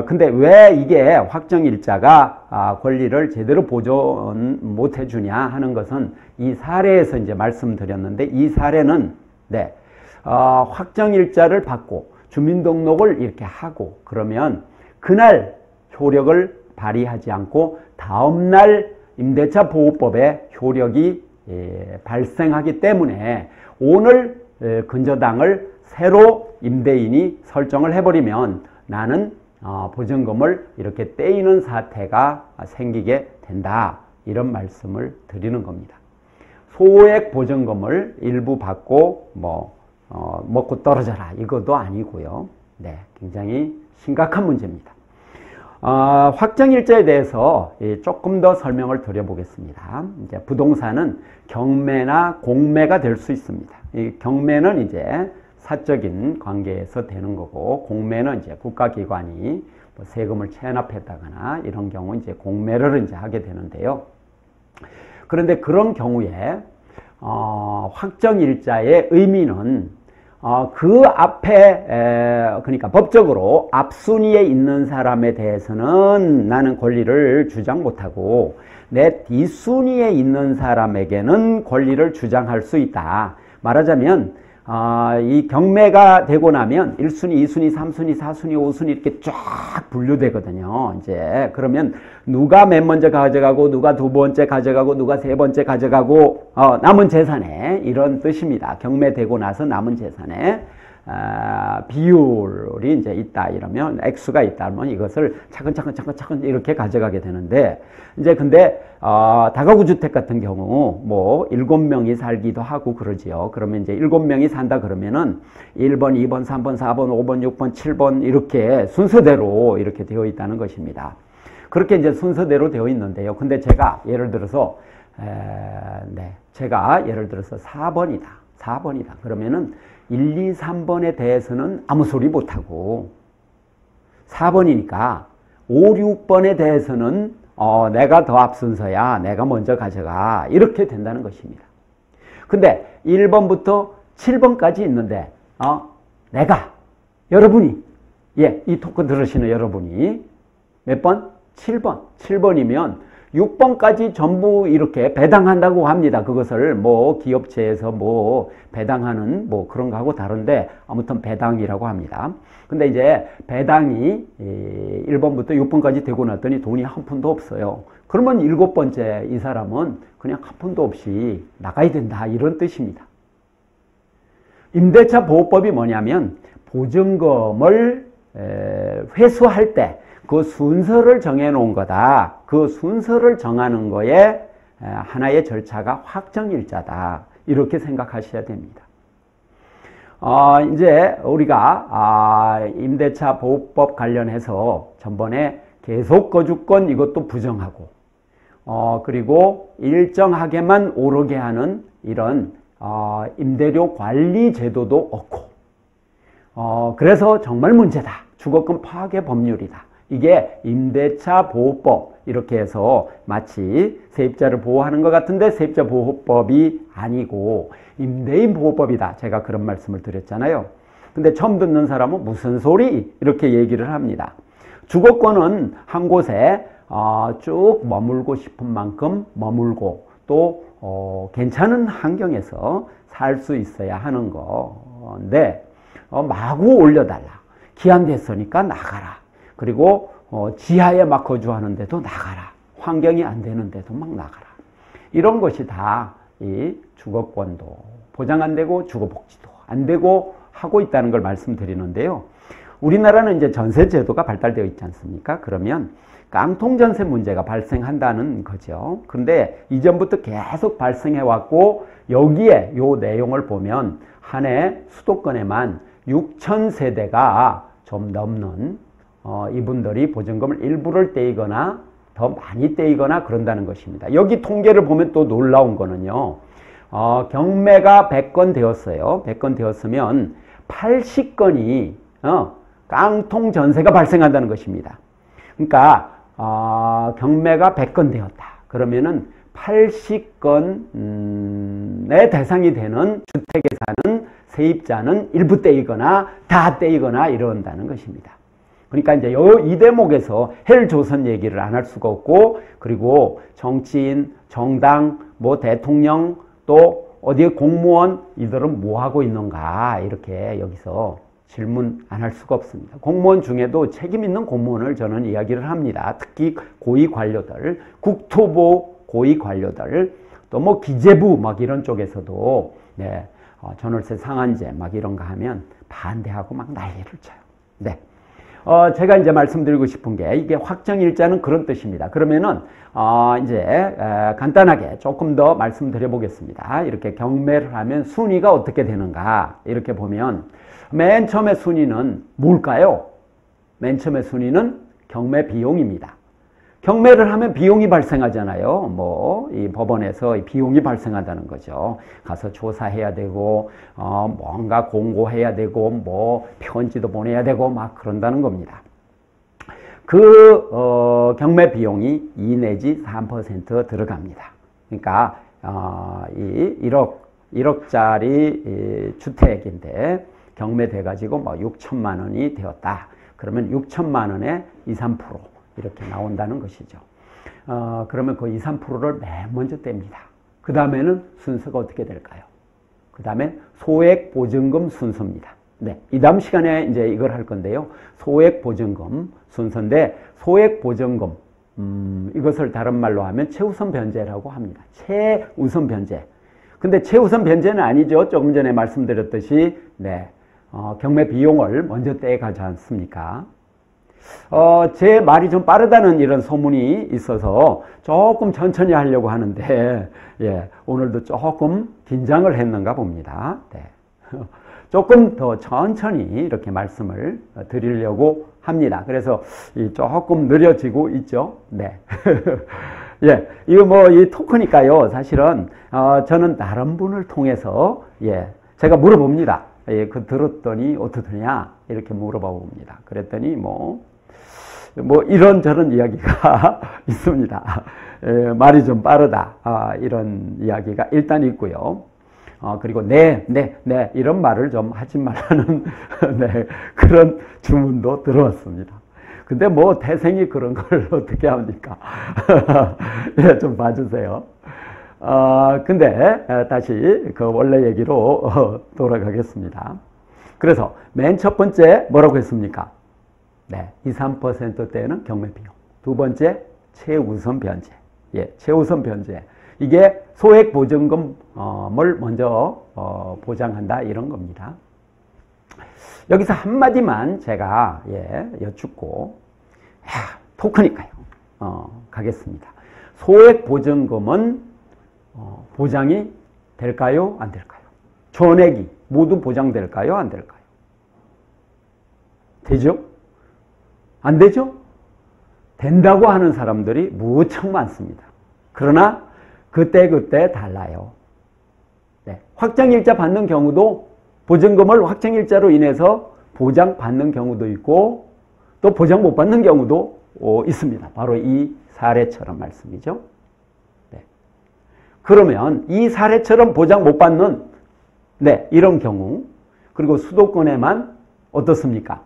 근데 왜 이게 확정일자가 권리를 제대로 보존 못 해주냐 하는 것은 이 사례에서 이제 말씀드렸는데 이 사례는 네, 확정일자를 받고 주민등록을 이렇게 하고 그러면 그날 효력을 발휘하지 않고 다음날 임대차 보호법의 효력이 발생하기 때문에 오늘 근저당을 새로 임대인이 설정을 해버리면 나는 보증금을 이렇게 떼이는 사태가 생기게 된다. 이런 말씀을 드리는 겁니다. 소액 보증금을 일부 받고 먹고 떨어져라 이것도 아니고요. 네, 굉장히 심각한 문제입니다. 확정일자에 대해서 조금 더 설명을 드려보겠습니다. 이제 부동산은 경매나 공매가 될 수 있습니다. 이 경매는 이제 사적인 관계에서 되는 거고 공매는 이제 국가기관이 뭐 세금을 체납했다거나 이런 경우 이제 공매를 이제 하게 되는데요. 그런데 그런 경우에 확정일자의 의미는 그 앞에 그러니까 법적으로 앞순위에 있는 사람에 대해서는 나는 권리를 주장 못하고 내 뒷순위에 있는 사람에게는 권리를 주장할 수 있다. 말하자면 이 경매가 되고 나면 1순위, 2순위, 3순위, 4순위, 5순위 이렇게 쫙 분류되거든요. 이제 그러면 누가 맨 먼저 가져가고 누가 두 번째 가져가고 누가 세 번째 가져가고 남은 재산에 이런 뜻입니다. 경매되고 나서 남은 재산에 비율이 이제 있다 이러면 액수가 있다면 이것을 차근차근 이렇게 가져가게 되는데 이제 근데 다가구 주택 같은 경우 뭐 7명이 살기도 하고 그러지요. 그러면 이제 7명이 산다 그러면은 1번, 2번, 3번, 4번, 5번, 6번, 7번 이렇게 순서대로 이렇게 되어 있다는 것입니다. 그렇게 이제 순서대로 되어 있는데요. 근데 제가 예를 들어서 제가 예를 들어서 4번이다. 그러면은 1, 2, 3번에 대해서는 아무 소리 못하고 4번이니까 5, 6번에 대해서는 내가 더 앞순서야. 내가 먼저 가져가. 이렇게 된다는 것입니다. 근데 1번부터 7번까지 있는데 여러분이 이 토크 들으시는 여러분이 몇 번? 7번. 7번이면 6번까지 전부 이렇게 배당한다고 합니다. 그것을 뭐 기업체에서 뭐 배당하는 뭐 그런 거하고 다른데 아무튼 배당이라고 합니다. 근데 이제 배당이 1번부터 6번까지 되고 났더니 돈이 한 푼도 없어요. 그러면 7번째 이 사람은 그냥 한 푼도 없이 나가야 된다 이런 뜻입니다. 임대차 보호법이 뭐냐면 보증금을 회수할 때 그 순서를 정해 놓은 거다. 그 순서를 정하는 거에 하나의 절차가 확정일자다. 이렇게 생각하셔야 됩니다. 이제 우리가 임대차 보호법 관련해서 전번에 계속 거주권 이것도 부정하고, 그리고 일정하게만 오르게 하는 이런 임대료 관리 제도도 없고, 그래서 정말 문제다. 주거권 파괴 법률이다. 이게 임대차 보호법 이렇게 해서 마치 세입자를 보호하는 것 같은데 세입자 보호법이 아니고 임대인 보호법이다. 제가 그런 말씀을 드렸잖아요. 근데 처음 듣는 사람은 무슨 소리? 이렇게 얘기를 합니다. 주거권은 한 곳에 쭉 머물고 싶은 만큼 머물고 또 괜찮은 환경에서 살 수 있어야 하는 건데 마구 올려달라. 기한 됐으니까 나가라. 그리고 지하에 막 거주하는데도 나가라. 환경이 안 되는데도 막 나가라. 이런 것이 다 이 주거권도 보장 안 되고 주거복지도 안 되고 하고 있다는 걸 말씀드리는데요. 우리나라는 이제 전세 제도가 발달되어 있지 않습니까? 그러면 깡통 전세 문제가 발생한다는 거죠. 그런데 이전부터 계속 발생해 왔고 여기에 요 내용을 보면 한 해 수도권에만 6,000세대가 좀 넘는 이분들이 보증금을 일부를 떼이거나 더 많이 떼이거나 그런다는 것입니다. 여기 통계를 보면 또 놀라운 거는요. 경매가 100건 되었어요. 100건 되었으면 80건이 깡통 전세가 발생한다는 것입니다. 그러니까 경매가 100건 되었다. 그러면은 80건의 대상이 되는 주택에 사는 세입자는 일부 떼이거나 다 떼이거나 이런다는 것입니다. 그러니까 이제 이 대목에서 헬조선 얘기를 안 할 수가 없고, 그리고 정치인, 정당, 뭐 대통령, 또 어디에 공무원 이들은 뭐 하고 있는가 이렇게 여기서 질문 안 할 수가 없습니다. 공무원 중에도 책임 있는 공무원을 저는 이야기를 합니다. 특히 고위 관료들, 국토부 고위 관료들, 또 뭐 기재부 막 이런 쪽에서도 네, 전월세 상한제 막 이런 거 하면 반대하고 막 난리를 쳐요. 네. 제가 이제 말씀드리고 싶은 게 이게 확정일자는 그런 뜻입니다. 그러면은 이제 간단하게 조금 더 말씀드려 보겠습니다. 이렇게 경매를 하면 순위가 어떻게 되는가 이렇게 보면 맨 처음에 순위는 뭘까요? 맨 처음에 순위는 경매 비용입니다. 경매를 하면 비용이 발생하잖아요. 뭐, 이 법원에서 비용이 발생한다는 거죠. 가서 조사해야 되고, 뭔가 공고해야 되고, 뭐, 편지도 보내야 되고, 막 그런다는 겁니다. 경매 비용이 2 내지 3% 들어갑니다. 그러니까, 이 1억짜리 주택인데, 경매돼가지고 뭐 6천만 원이 되었다. 그러면 6천만 원에 2, 3%. 이렇게 나온다는 것이죠. 그러면 그 2, 3%를 맨 먼저 뗍니다. 그 다음에는 순서가 어떻게 될까요? 그 다음에 소액보증금 순서입니다. 네, 이 다음 시간에 이제 이걸 할 건데요. 소액보증금 순서인데, 소액보증금, 이것을 다른 말로 하면 최우선 변제라고 합니다. 최우선 변제. 근데 최우선 변제는 아니죠. 조금 전에 말씀드렸듯이, 네, 경매 비용을 먼저 떼가지 않습니까? 제 말이 좀 빠르다는 이런 소문이 있어서 조금 천천히 하려고 하는데, 예, 오늘도 조금 긴장을 했는가 봅니다. 네. 조금 더 천천히 이렇게 말씀을 드리려고 합니다. 그래서 조금 느려지고 있죠. 네. 예, 이거 뭐 이 토크니까요. 사실은 저는 다른 분을 통해서 예, 제가 물어봅니다. 예, 그 들었더니 어떠냐 이렇게 물어봐 봅니다. 그랬더니 뭐 이런저런 이야기가 있습니다. 말이 좀 빠르다. 이런 이야기가 일단 있고요. 그리고 네, 이런 말을 좀 하지 말라는 네, 그런 주문도 들어왔습니다. 근데 뭐 태생이 그런 걸 어떻게 합니까? 예, 좀 봐주세요. 근데 다시 그 원래 얘기로 돌아가겠습니다. 그래서 맨 첫 번째 뭐라고 했습니까? 네, 2, 3%대는 경매 비용. 두 번째, 최우선 변제. 예, 최우선 변제. 이게 소액 보증금을 먼저 보장한다 이런 겁니다. 여기서 한마디만 제가 예, 여쭙고 토크니까요. 가겠습니다. 소액 보증금은 보장이 될까요? 안 될까요? 전액이 모두 보장될까요? 안 될까요? 되죠? 안 되죠? 된다고 하는 사람들이 무척 많습니다. 그러나 그때그때 달라요. 네. 확정일자 받는 경우도 보증금을 확정일자로 인해서 보장받는 경우도 있고 또 보장 못 받는 경우도 있습니다. 바로 이 사례처럼 말씀이죠. 네. 그러면 이 사례처럼 보장 못 받는 이런 경우 그리고 수도권에만 어떻습니까?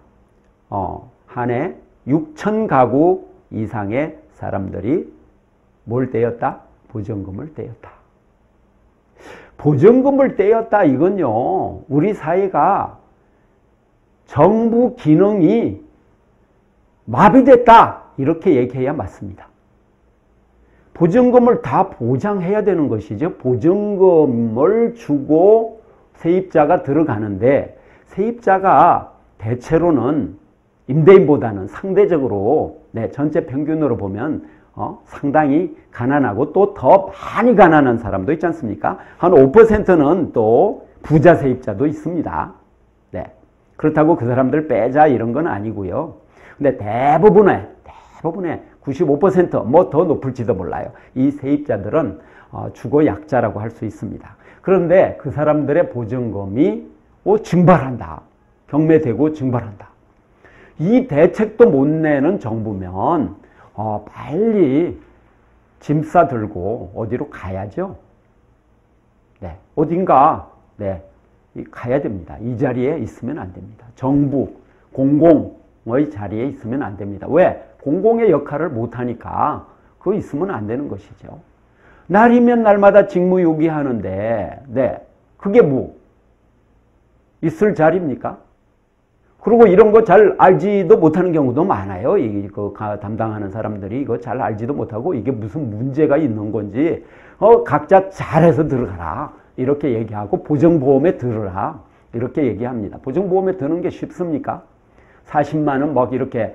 한 해 6천 가구 이상의 사람들이 뭘 떼었다? 보증금을 떼었다. 보증금을 떼었다 이건요. 우리 사회가 정부 기능이 마비됐다 이렇게 얘기해야 맞습니다. 보증금을 다 보장해야 되는 것이죠. 보증금을 주고 세입자가 들어가는데 세입자가 대체로는 임대인보다는 상대적으로 전체 평균으로 보면 상당히 가난하고 또 더 많이 가난한 사람도 있지 않습니까? 한 5%는 또 부자 세입자도 있습니다. 네. 그렇다고 그 사람들 빼자 이런 건 아니고요. 근데 대부분의 95% 뭐 더 높을지도 몰라요. 이 세입자들은 주거 약자라고 할 수 있습니다. 그런데 그 사람들의 보증금이 증발한다. 경매되고 증발한다. 이 대책도 못 내는 정부면 빨리 짐 싸들고 어디로 가야죠. 네, 어딘가 가야 됩니다. 이 자리에 있으면 안 됩니다. 정부, 공공의 자리에 있으면 안 됩니다. 왜? 공공의 역할을 못하니까 그거 있으면 안 되는 것이죠. 날이면 날마다 직무유기하는데 그게 뭐 있을 자리입니까? 그리고 이런 거 잘 알지도 못하는 경우도 많아요. 이거 담당하는 사람들이 이거 잘 알지도 못하고 이게 무슨 문제가 있는 건지 각자 잘해서 들어가라 이렇게 얘기하고 보증보험에 들으라 이렇게 얘기합니다. 보증보험에 드는 게 쉽습니까? 40만 원 막 이렇게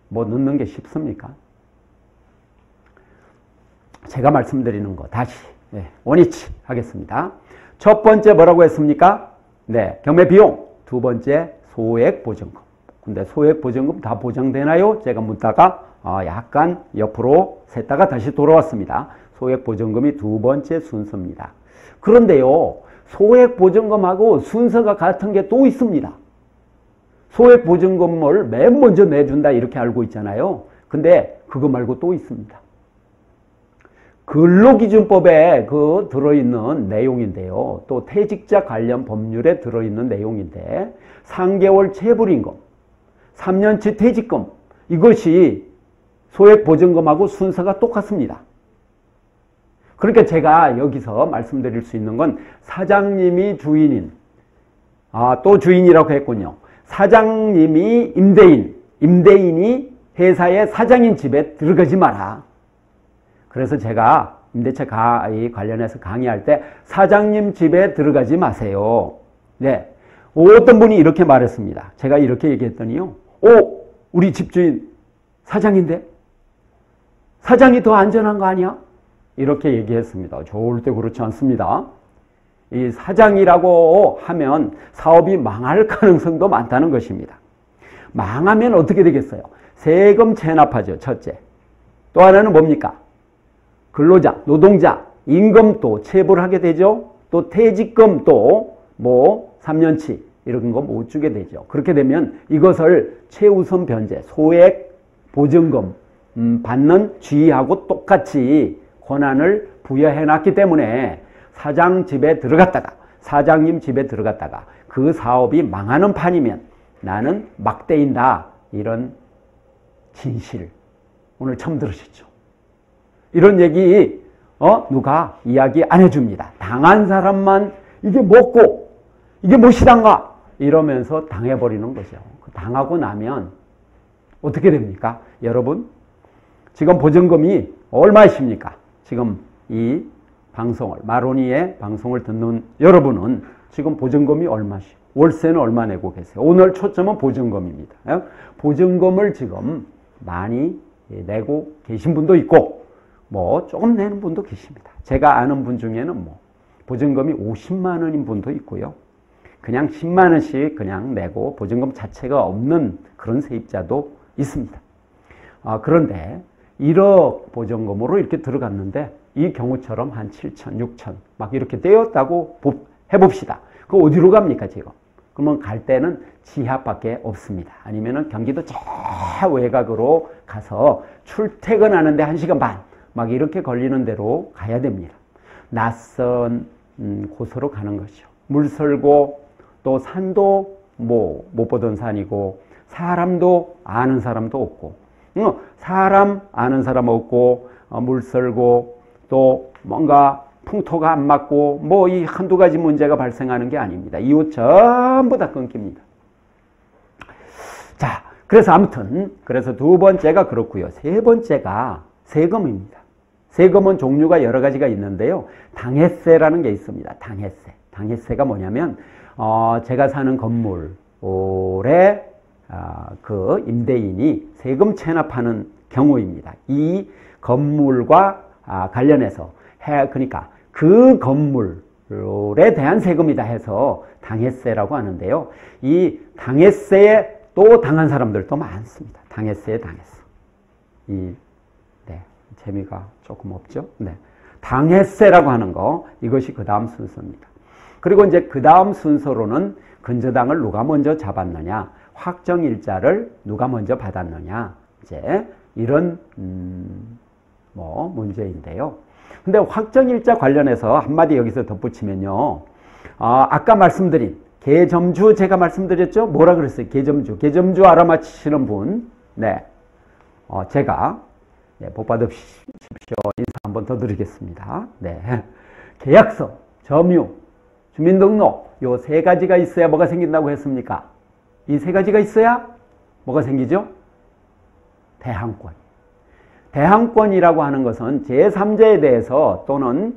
넣는 게 쉽습니까? 제가 말씀드리는 거 다시 원위치 하겠습니다. 첫 번째 뭐라고 했습니까? 경매 비용. 두 번째 소액 보증금. 근데 소액 보증금 다 보장되나요? 제가 묻다가 약간 옆으로 샜다가 다시 돌아왔습니다. 소액 보증금이 두 번째 순서입니다. 그런데요, 소액 보증금하고 순서가 같은 게 또 있습니다. 소액 보증금을 맨 먼저 내준다 이렇게 알고 있잖아요. 근데 그거 말고 또 있습니다. 근로기준법에 들어있는 내용인데요. 또 퇴직자 관련 법률에 들어있는 내용인데 3개월 체불임금, 3년치 퇴직금 이것이 소액보증금하고 순서가 똑같습니다. 그러니까 제가 여기서 말씀드릴 수 있는 건 사장님이 주인인 또 주인이라고 했군요. 사장님이 임대인이 회사의 사장인 집에 들어가지 마라. 그래서 제가 임대차 관련해서 강의할 때 사장님 집에 들어가지 마세요. 네. 어떤 분이 이렇게 말했습니다. 제가 이렇게 얘기했더니요. 우리 집주인 사장인데? 사장이 더 안전한 거 아니야? 이렇게 얘기했습니다. 절대 그렇지 않습니다. 이 사장이라고 하면 사업이 망할 가능성도 많다는 것입니다. 망하면 어떻게 되겠어요? 세금 체납하죠. 첫째. 또 하나는 뭡니까? 근로자, 노동자, 임금도 체불하게 되죠. 또 퇴직금도 3년치 이런 거 못 주게 되죠. 그렇게 되면 이것을 최우선 변제, 소액 보증금 받는 쥐하고 똑같이 권한을 부여해놨기 때문에 사장 집에 들어갔다가 사장님 집에 들어갔다가 그 사업이 망하는 판이면 나는 막대인다. 이런 진실 오늘 처음 들으셨죠? 이런 얘기 누가 이야기 안 해줍니다. 당한 사람만 이게 뭐고 이게 무엇이단가 이러면서 당해버리는 거죠. 당하고 나면 어떻게 됩니까? 여러분 지금 보증금이 얼마이십니까? 지금 이 방송을 마로니의 방송을 듣는 여러분은 지금 보증금이 얼마시? 월세는 얼마 내고 계세요? 오늘 초점은 보증금입니다. 보증금을 지금 많이 내고 계신 분도 있고 조금 내는 분도 계십니다. 제가 아는 분 중에는 보증금이 50만 원인 분도 있고요. 그냥 10만 원씩 그냥 내고 보증금 자체가 없는 그런 세입자도 있습니다. 그런데 1억 보증금으로 이렇게 들어갔는데 이 경우처럼 한 7천, 6천 막 이렇게 떼었다고 해봅시다. 그 어디로 갑니까 지금? 그러면 갈 때는 지하밖에 없습니다. 아니면은 경기도 저 외곽으로 가서 출퇴근하는데 1시간 반 막 이렇게 걸리는 데로 가야 됩니다. 낯선 곳으로 가는 것이죠. 물설고 또 산도 뭐 못 보던 산이고 사람도 아는 사람도 없고 사람 아는 사람 없고 물설고 또 뭔가 풍토가 안 맞고 뭐 이 한두 가지 문제가 발생하는 게 아닙니다. 이웃 전부 다 끊깁니다. 자, 그래서 아무튼 그래서 두 번째가 그렇고요. 세 번째가 세금입니다. 세금은 종류가 여러 가지가 있는데요. 당해세라는 게 있습니다. 당해세. 당해세가 뭐냐면 제가 사는 건물에 그 임대인이 세금 체납하는 경우입니다. 이 건물과 관련해서 그러니까 그 건물에 대한 세금이다 해서 당해세라고 하는데요. 이 당해세에 또 당한 사람들도 많습니다. 당해세에 당했어. 재미가 조금 없죠. 네. 당해세라고 하는 거, 이것이 그 다음 순서입니다. 그리고 이제 그 다음 순서로는 근저당을 누가 먼저 잡았느냐, 확정일자를 누가 먼저 받았느냐, 이제 이런 문제인데요. 근데 확정일자 관련해서 한마디 여기서 덧붙이면요. 아까 말씀드린 계점주 제가 말씀드렸죠? 뭐라 그랬어요? 계점주 알아맞히시는 분. 네. 제가 복 받으십시오. 인사 한 번 더 드리겠습니다. 네. 계약서, 점유, 주민등록 요 세 가지가 있어야 뭐가 생긴다고 했습니까? 이 세 가지가 있어야 뭐가 생기죠? 대항권. 대항권이라고 하는 것은 제3자에 대해서 또는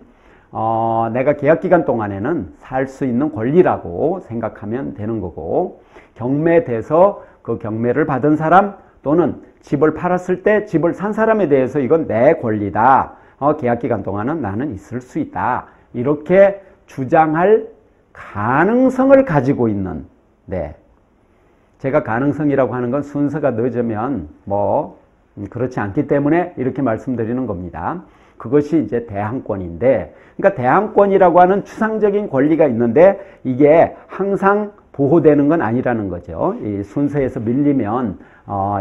내가 계약기간 동안에는 살 수 있는 권리라고 생각하면 되는 거고, 경매돼서 그 경매를 받은 사람 또는 집을 팔았을 때 집을 산 사람에 대해서 이건 내 권리다. 계약기간 동안은 나는 있을 수 있다. 이렇게 주장할 가능성을 가지고 있는, 네. 제가 가능성이라고 하는 건 순서가 늦으면 그렇지 않기 때문에 이렇게 말씀드리는 겁니다. 그것이 이제 대항권인데, 그러니까 대항권이라고 하는 추상적인 권리가 있는데 이게 항상 보호되는 건 아니라는 거죠. 이 순서에서 밀리면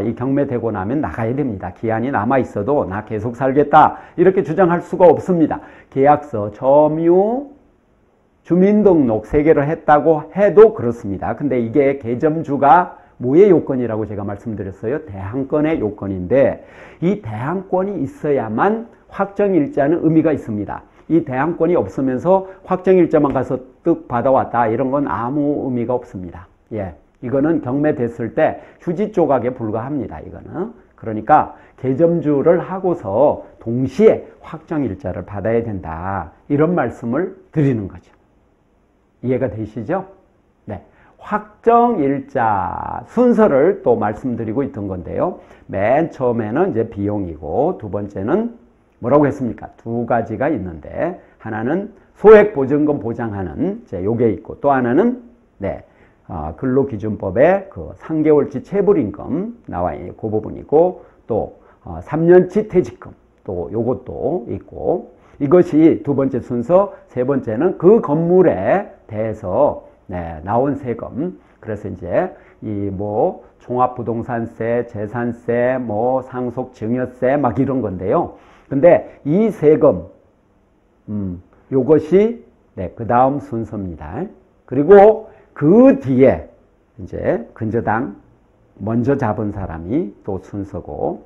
이 경매되고 나면 나가야 됩니다. 기한이 남아 있어도 나 계속 살겠다 이렇게 주장할 수가 없습니다. 계약서, 점유, 주민등록 3개를 했다고 해도 그렇습니다. 근데 이게 계점주가 뭐의 요건이라고 제가 말씀드렸어요? 대항권의 요건인데 이 대항권이 있어야만 확정일자는 의미가 있습니다. 이 대항권이 없으면서 확정일자만 가서 뜩 받아왔다 이런 건 아무 의미가 없습니다. 예, 이거는 경매됐을 때 휴지 조각에 불과합니다. 이거는. 그러니까 계점주를 하고서 동시에 확정일자를 받아야 된다. 이런 말씀을 드리는 거죠. 이해가 되시죠? 네. 확정일자 순서를 또 말씀드리고 있던 건데요. 맨 처음에는 이제 비용이고 두 번째는 뭐라고 했습니까? 두 가지가 있는데 하나는 소액보증금 보장하는 요게 있고 또 하나는 근로기준법에 그 3개월치 체불임금 나와 있는 그 부분이고 또 3년치 퇴직금 또 요것도 있고 이것이 두 번째 순서. 세 번째는 그 건물에 대해서 나온 세금. 그래서 이제 이 종합부동산세, 재산세, 상속증여세 막 이런 건데요. 근데 이 세금 요것이 그 다음 순서입니다. 그리고 그 뒤에 이제 근저당 먼저 잡은 사람이 또 순서고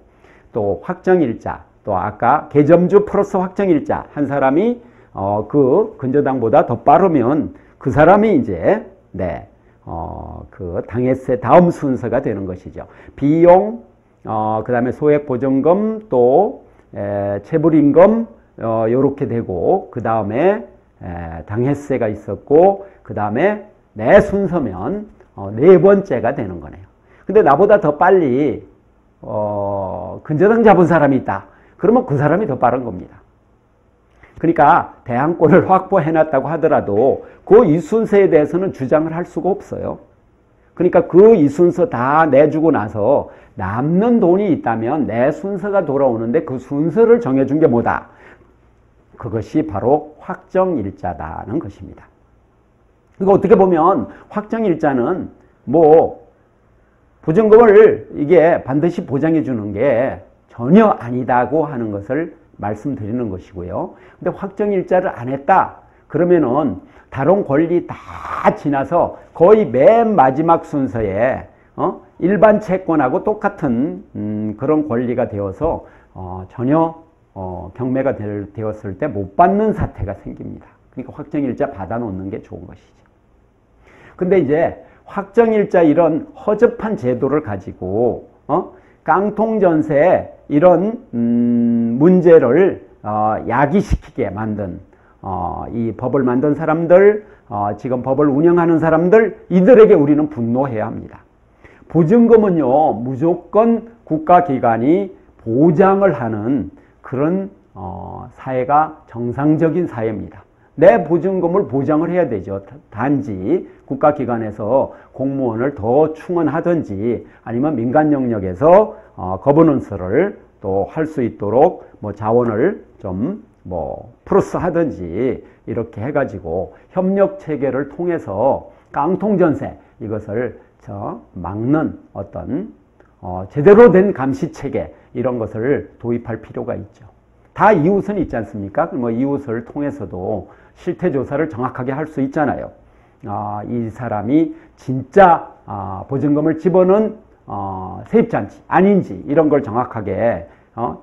또 확정일자 또 아까 계점주 플러스 확정일자 한 사람이 그 근저당보다 더 빠르면 그 사람이 이제 그 당해세 다음 순서가 되는 것이죠. 비용 그 다음에 소액보증금 또 체불임금 요렇게 되고 그 다음에 당해세가 있었고 그 다음에 내 순서면 네 번째가 되는 거네요. 근데 나보다 더 빨리 근저당 잡은 사람이 있다. 그러면 그 사람이 더 빠른 겁니다. 그러니까 대항권을 확보해놨다고 하더라도 그 이 순서에 대해서는 주장을 할 수가 없어요. 그러니까 그 이순서 다 내주고 나서 남는 돈이 있다면 내 순서가 돌아오는데 그 순서를 정해준 게 뭐다? 그것이 바로 확정일자다는 것입니다. 그러니까 어떻게 보면 확정일자는 뭐 보증금을 이게 반드시 보장해 주는 게 전혀 아니다고 하는 것을 말씀드리는 것이고요. 근데 확정일자를 안 했다 그러면은 다른 권리 다 지나서 거의 맨 마지막 순서에 일반 채권하고 똑같은 그런 권리가 되어서 전혀 경매가 되었을 때 못 받는 사태가 생깁니다. 그러니까 확정일자 받아놓는 게 좋은 것이죠. 근데 이제 확정일자 이런 허접한 제도를 가지고 깡통전세 이런 문제를 야기시키게 만든 이 법을 만든 사람들, 지금 법을 운영하는 사람들, 이들에게 우리는 분노해야 합니다. 보증금은요, 무조건 국가기관이 보장을 하는 그런 사회가 정상적인 사회입니다. 내 보증금을 보장을 해야 되죠. 단지 국가기관에서 공무원을 더 충원하든지 아니면 민간 영역에서 거버넌스를 또 할 수 있도록 뭐 자원을 좀 뭐 플러스 하든지 이렇게 해가지고 협력 체계를 통해서 깡통전세 이것을 막는 어떤 제대로 된 감시 체계 이런 것을 도입할 필요가 있죠. 다 이웃은 있지 않습니까? 뭐 이웃을 통해서도 실태 조사를 정확하게 할 수 있잖아요. 이 사람이 진짜 보증금을 집어넣은 세입자인지 아닌지 이런 걸 정확하게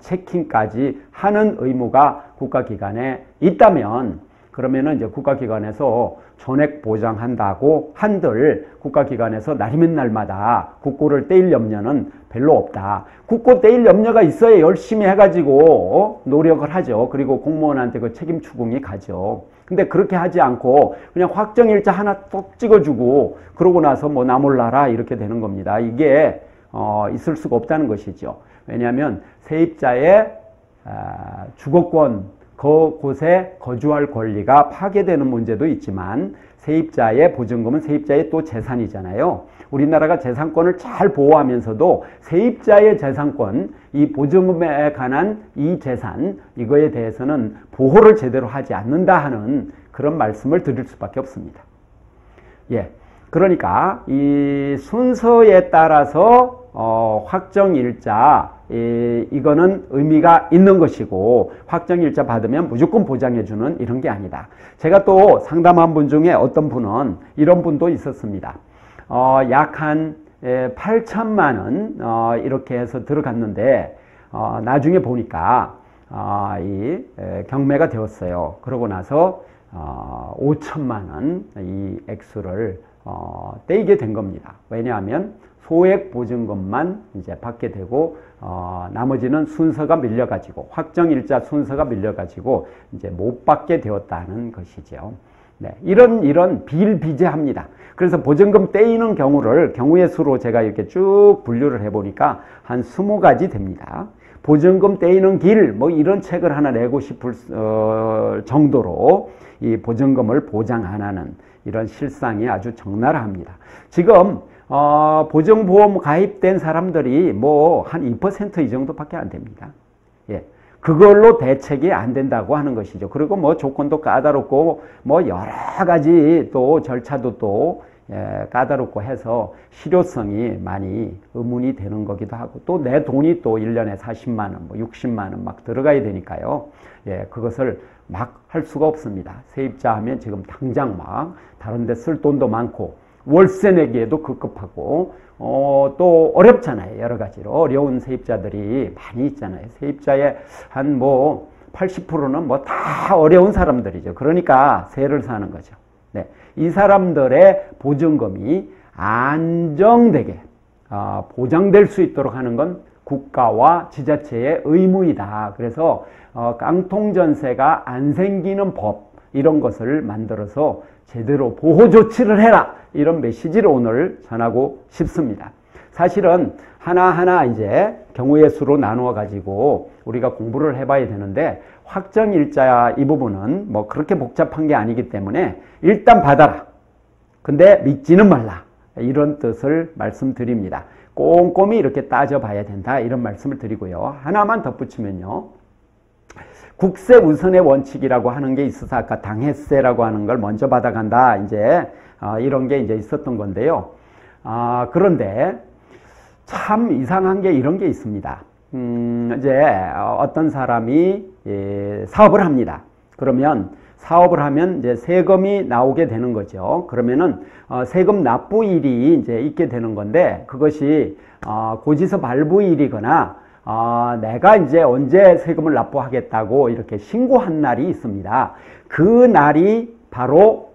체킹까지 하는 의무가 국가기관에 있다면 그러면은 이제 국가기관에서 전액 보장한다고 한들 국가기관에서 날이면 날마다 국고를 떼일 염려는 별로 없다. 국고 떼일 염려가 있어야 열심히 해가지고 노력을 하죠. 그리고 공무원한테 그 책임 추궁이 가죠. 근데 그렇게 하지 않고 그냥 확정일자 하나 똑 찍어주고 그러고 나서 뭐 나 몰라라 이렇게 되는 겁니다. 이게 있을 수가 없다는 것이죠. 왜냐하면 세입자의 주거권 그곳에 거주할 권리가 파괴되는 문제도 있지만 세입자의 보증금은 세입자의 또 재산이잖아요. 우리나라가 재산권을 잘 보호하면서도 세입자의 재산권, 이 보증금에 관한 이 재산, 이거에 대해서는 보호를 제대로 하지 않는다 하는 그런 말씀을 드릴 수밖에 없습니다. 예. 그러니까 이 순서에 따라서 확정일자 이거는 의미가 있는 것이고 확정일자 받으면 무조건 보장해주는 이런 게 아니다. 제가 또 상담한 분 중에 어떤 분은 이런 분도 있었습니다. 약 한 8천만 원 이렇게 해서 들어갔는데 나중에 보니까 이 경매가 되었어요. 그러고 나서 5천만 원 이 액수를 떼이게 된 겁니다. 왜냐하면 소액 보증금만 이제 받게 되고 나머지는 순서가 밀려가지고 확정일자 순서가 밀려가지고 이제 못 받게 되었다는 것이죠. 네, 이런 비일비재합니다. 그래서 보증금 떼이는 경우를 경우의 수로 제가 이렇게 쭉 분류를 해보니까 한 20가지 됩니다. 보증금 떼이는 길, 뭐 이런 책을 하나 내고 싶을 정도로 이 보증금을 보장 안 하는 이런 실상이 아주 적나라합니다. 지금 보증보험 가입된 사람들이 뭐 한 2% 이 정도밖에 안 됩니다. 예. 그걸로 대책이 안 된다고 하는 것이죠. 그리고 뭐 조건도 까다롭고 뭐 여러 가지 또 절차도 또 까다롭고 해서 실효성이 많이 의문이 되는 거기도 하고 또 내 돈이 또 1년에 40만 원, 뭐 60만 원 막 들어가야 되니까요. 예, 그것을 막 할 수가 없습니다. 세입자 하면 지금 당장 막 다른 데 쓸 돈도 많고 월세 내기에도 급급하고 또 어렵잖아요. 여러 가지로 어려운 세입자들이 많이 있잖아요. 세입자의 한 뭐 80%는 뭐 다 어려운 사람들이죠. 그러니까 세를 사는 거죠. 네. 이 사람들의 보증금이 안정되게 보장될 수 있도록 하는 건 국가와 지자체의 의무이다. 그래서 깡통전세가 안 생기는 법 이런 것을 만들어서 제대로 보호 조치를 해라. 이런 메시지를 오늘 전하고 싶습니다. 사실은 하나하나 이제 경우의 수로 나누어 가지고 우리가 공부를 해봐야 되는데 확정일자 이 부분은 뭐 그렇게 복잡한 게 아니기 때문에 일단 받아라. 근데 믿지는 말라. 이런 뜻을 말씀드립니다. 꼼꼼히 이렇게 따져봐야 된다 이런 말씀을 드리고요. 하나만 덧붙이면요. 국세 우선의 원칙이라고 하는 게 있어서 아까 당해세라고 하는 걸 먼저 받아간다 이제 이런 게 이제 있었던 건데요. 그런데 참 이상한 게 이런 게 있습니다. 이제 어떤 사람이 사업을 합니다. 그러면 사업을 하면 이제 세금이 나오게 되는 거죠. 그러면은 세금 납부일이 이제 있게 되는 건데 그것이 고지서 발부일이거나 내가 이제 언제 세금을 납부하겠다고 이렇게 신고한 날이 있습니다. 그 날이 바로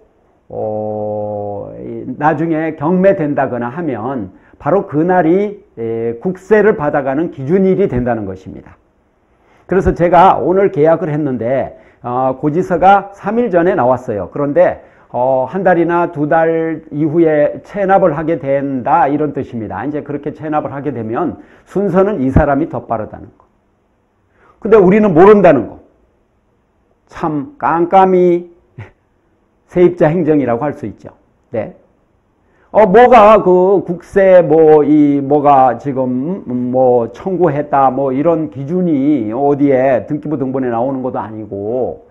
나중에 경매된다거나 하면 바로 그 날이 국세를 받아가는 기준일이 된다는 것입니다. 그래서 제가 오늘 계약을 했는데 고지서가 3일 전에 나왔어요. 그런데 한 달이나 2달 이후에 체납을 하게 된다 이런 뜻입니다. 이제 그렇게 체납을 하게 되면 순서는 이 사람이 더 빠르다는 거. 근데 우리는 모른다는 거. 참 깜깜이 세입자 행정이라고 할 수 있죠. 네. 뭐가 그 국세 뭐가 지금 청구했다 이런 기준이 어디에 등기부 등본에 나오는 것도 아니고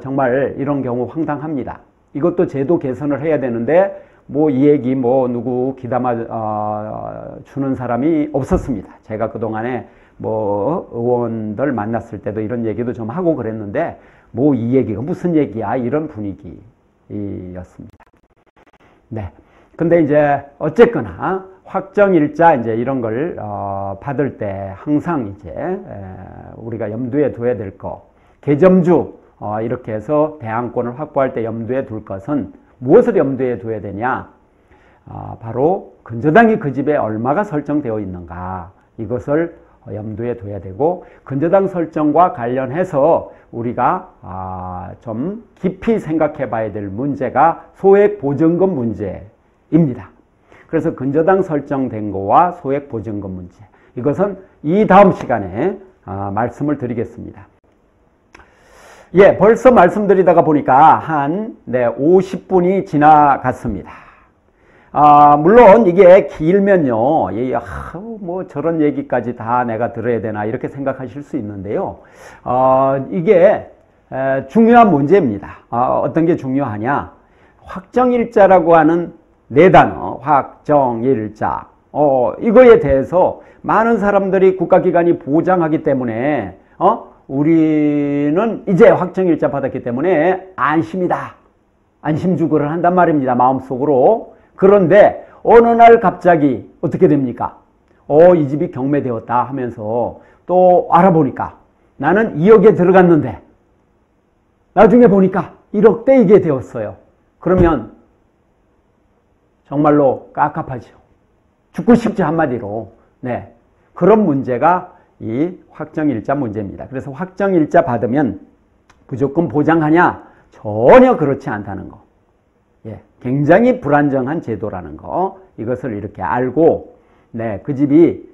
정말 이런 경우 황당합니다. 이것도 제도 개선을 해야 되는데 이 얘기 누구 귀담아 주는 사람이 없었습니다. 제가 그동안에 의원들 만났을 때도 이런 얘기도 좀 하고 그랬는데 이 얘기가 무슨 얘기야 이런 분위기였습니다. 네. 근데 이제 어쨌거나 확정일자 이제 이런 걸 받을 때 항상 이제 우리가 염두에 둬야 될 거, 개점주 이렇게 해서 대항권을 확보할 때 염두에 둘 것은 무엇을 염두에 둬야 되냐? 바로 근저당이 그 집에 얼마가 설정되어 있는가 이것을 염두에 둬야 되고 근저당 설정과 관련해서 우리가 좀 깊이 생각해 봐야 될 문제가 소액보증금 문제입니다. 그래서 근저당 설정된 거와 소액보증금 문제 이것은 이 다음 시간에 말씀을 드리겠습니다. 예, 벌써 말씀드리다가 보니까 한 50분이 지나갔습니다. 물론 이게 길면요, 저런 얘기까지 다 내가 들어야 되나 이렇게 생각하실 수 있는데요. 이게 중요한 문제입니다. 어떤 게 중요하냐? 확정일자라고 하는 네 단어, 확정일자. 이거에 대해서 많은 사람들이 국가기관이 보장하기 때문에 우리는 이제 확정일자 받았기 때문에 안심이다. 안심주거를 한단 말입니다. 마음속으로. 그런데 어느 날 갑자기 어떻게 됩니까? 이 집이 경매되었다 하면서 또 알아보니까 나는 2억에 들어갔는데 나중에 보니까 1억대 이게 되었어요. 그러면 정말로 깝깝하죠. 죽고 싶지 한마디로. 네. 그런 문제가 이 확정일자 문제입니다. 그래서 확정일자 받으면 무조건 보장하냐? 전혀 그렇지 않다는 거. 예, 굉장히 불안정한 제도라는 거. 이것을 이렇게 알고 그 집이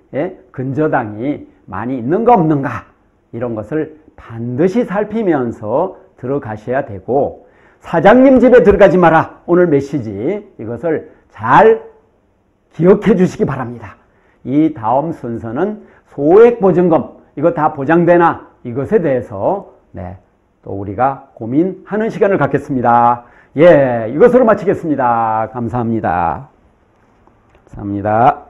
근저당이 많이 있는가 없는가 이런 것을 반드시 살피면서 들어가셔야 되고 사장님 집에 들어가지 마라. 오늘 메시지 이것을 잘 기억해 주시기 바랍니다. 이 다음 순서는 소액보증금 이거 다 보장되나 이것에 대해서 또 우리가 고민하는 시간을 갖겠습니다. 예, 이것으로 마치겠습니다. 감사합니다. 감사합니다.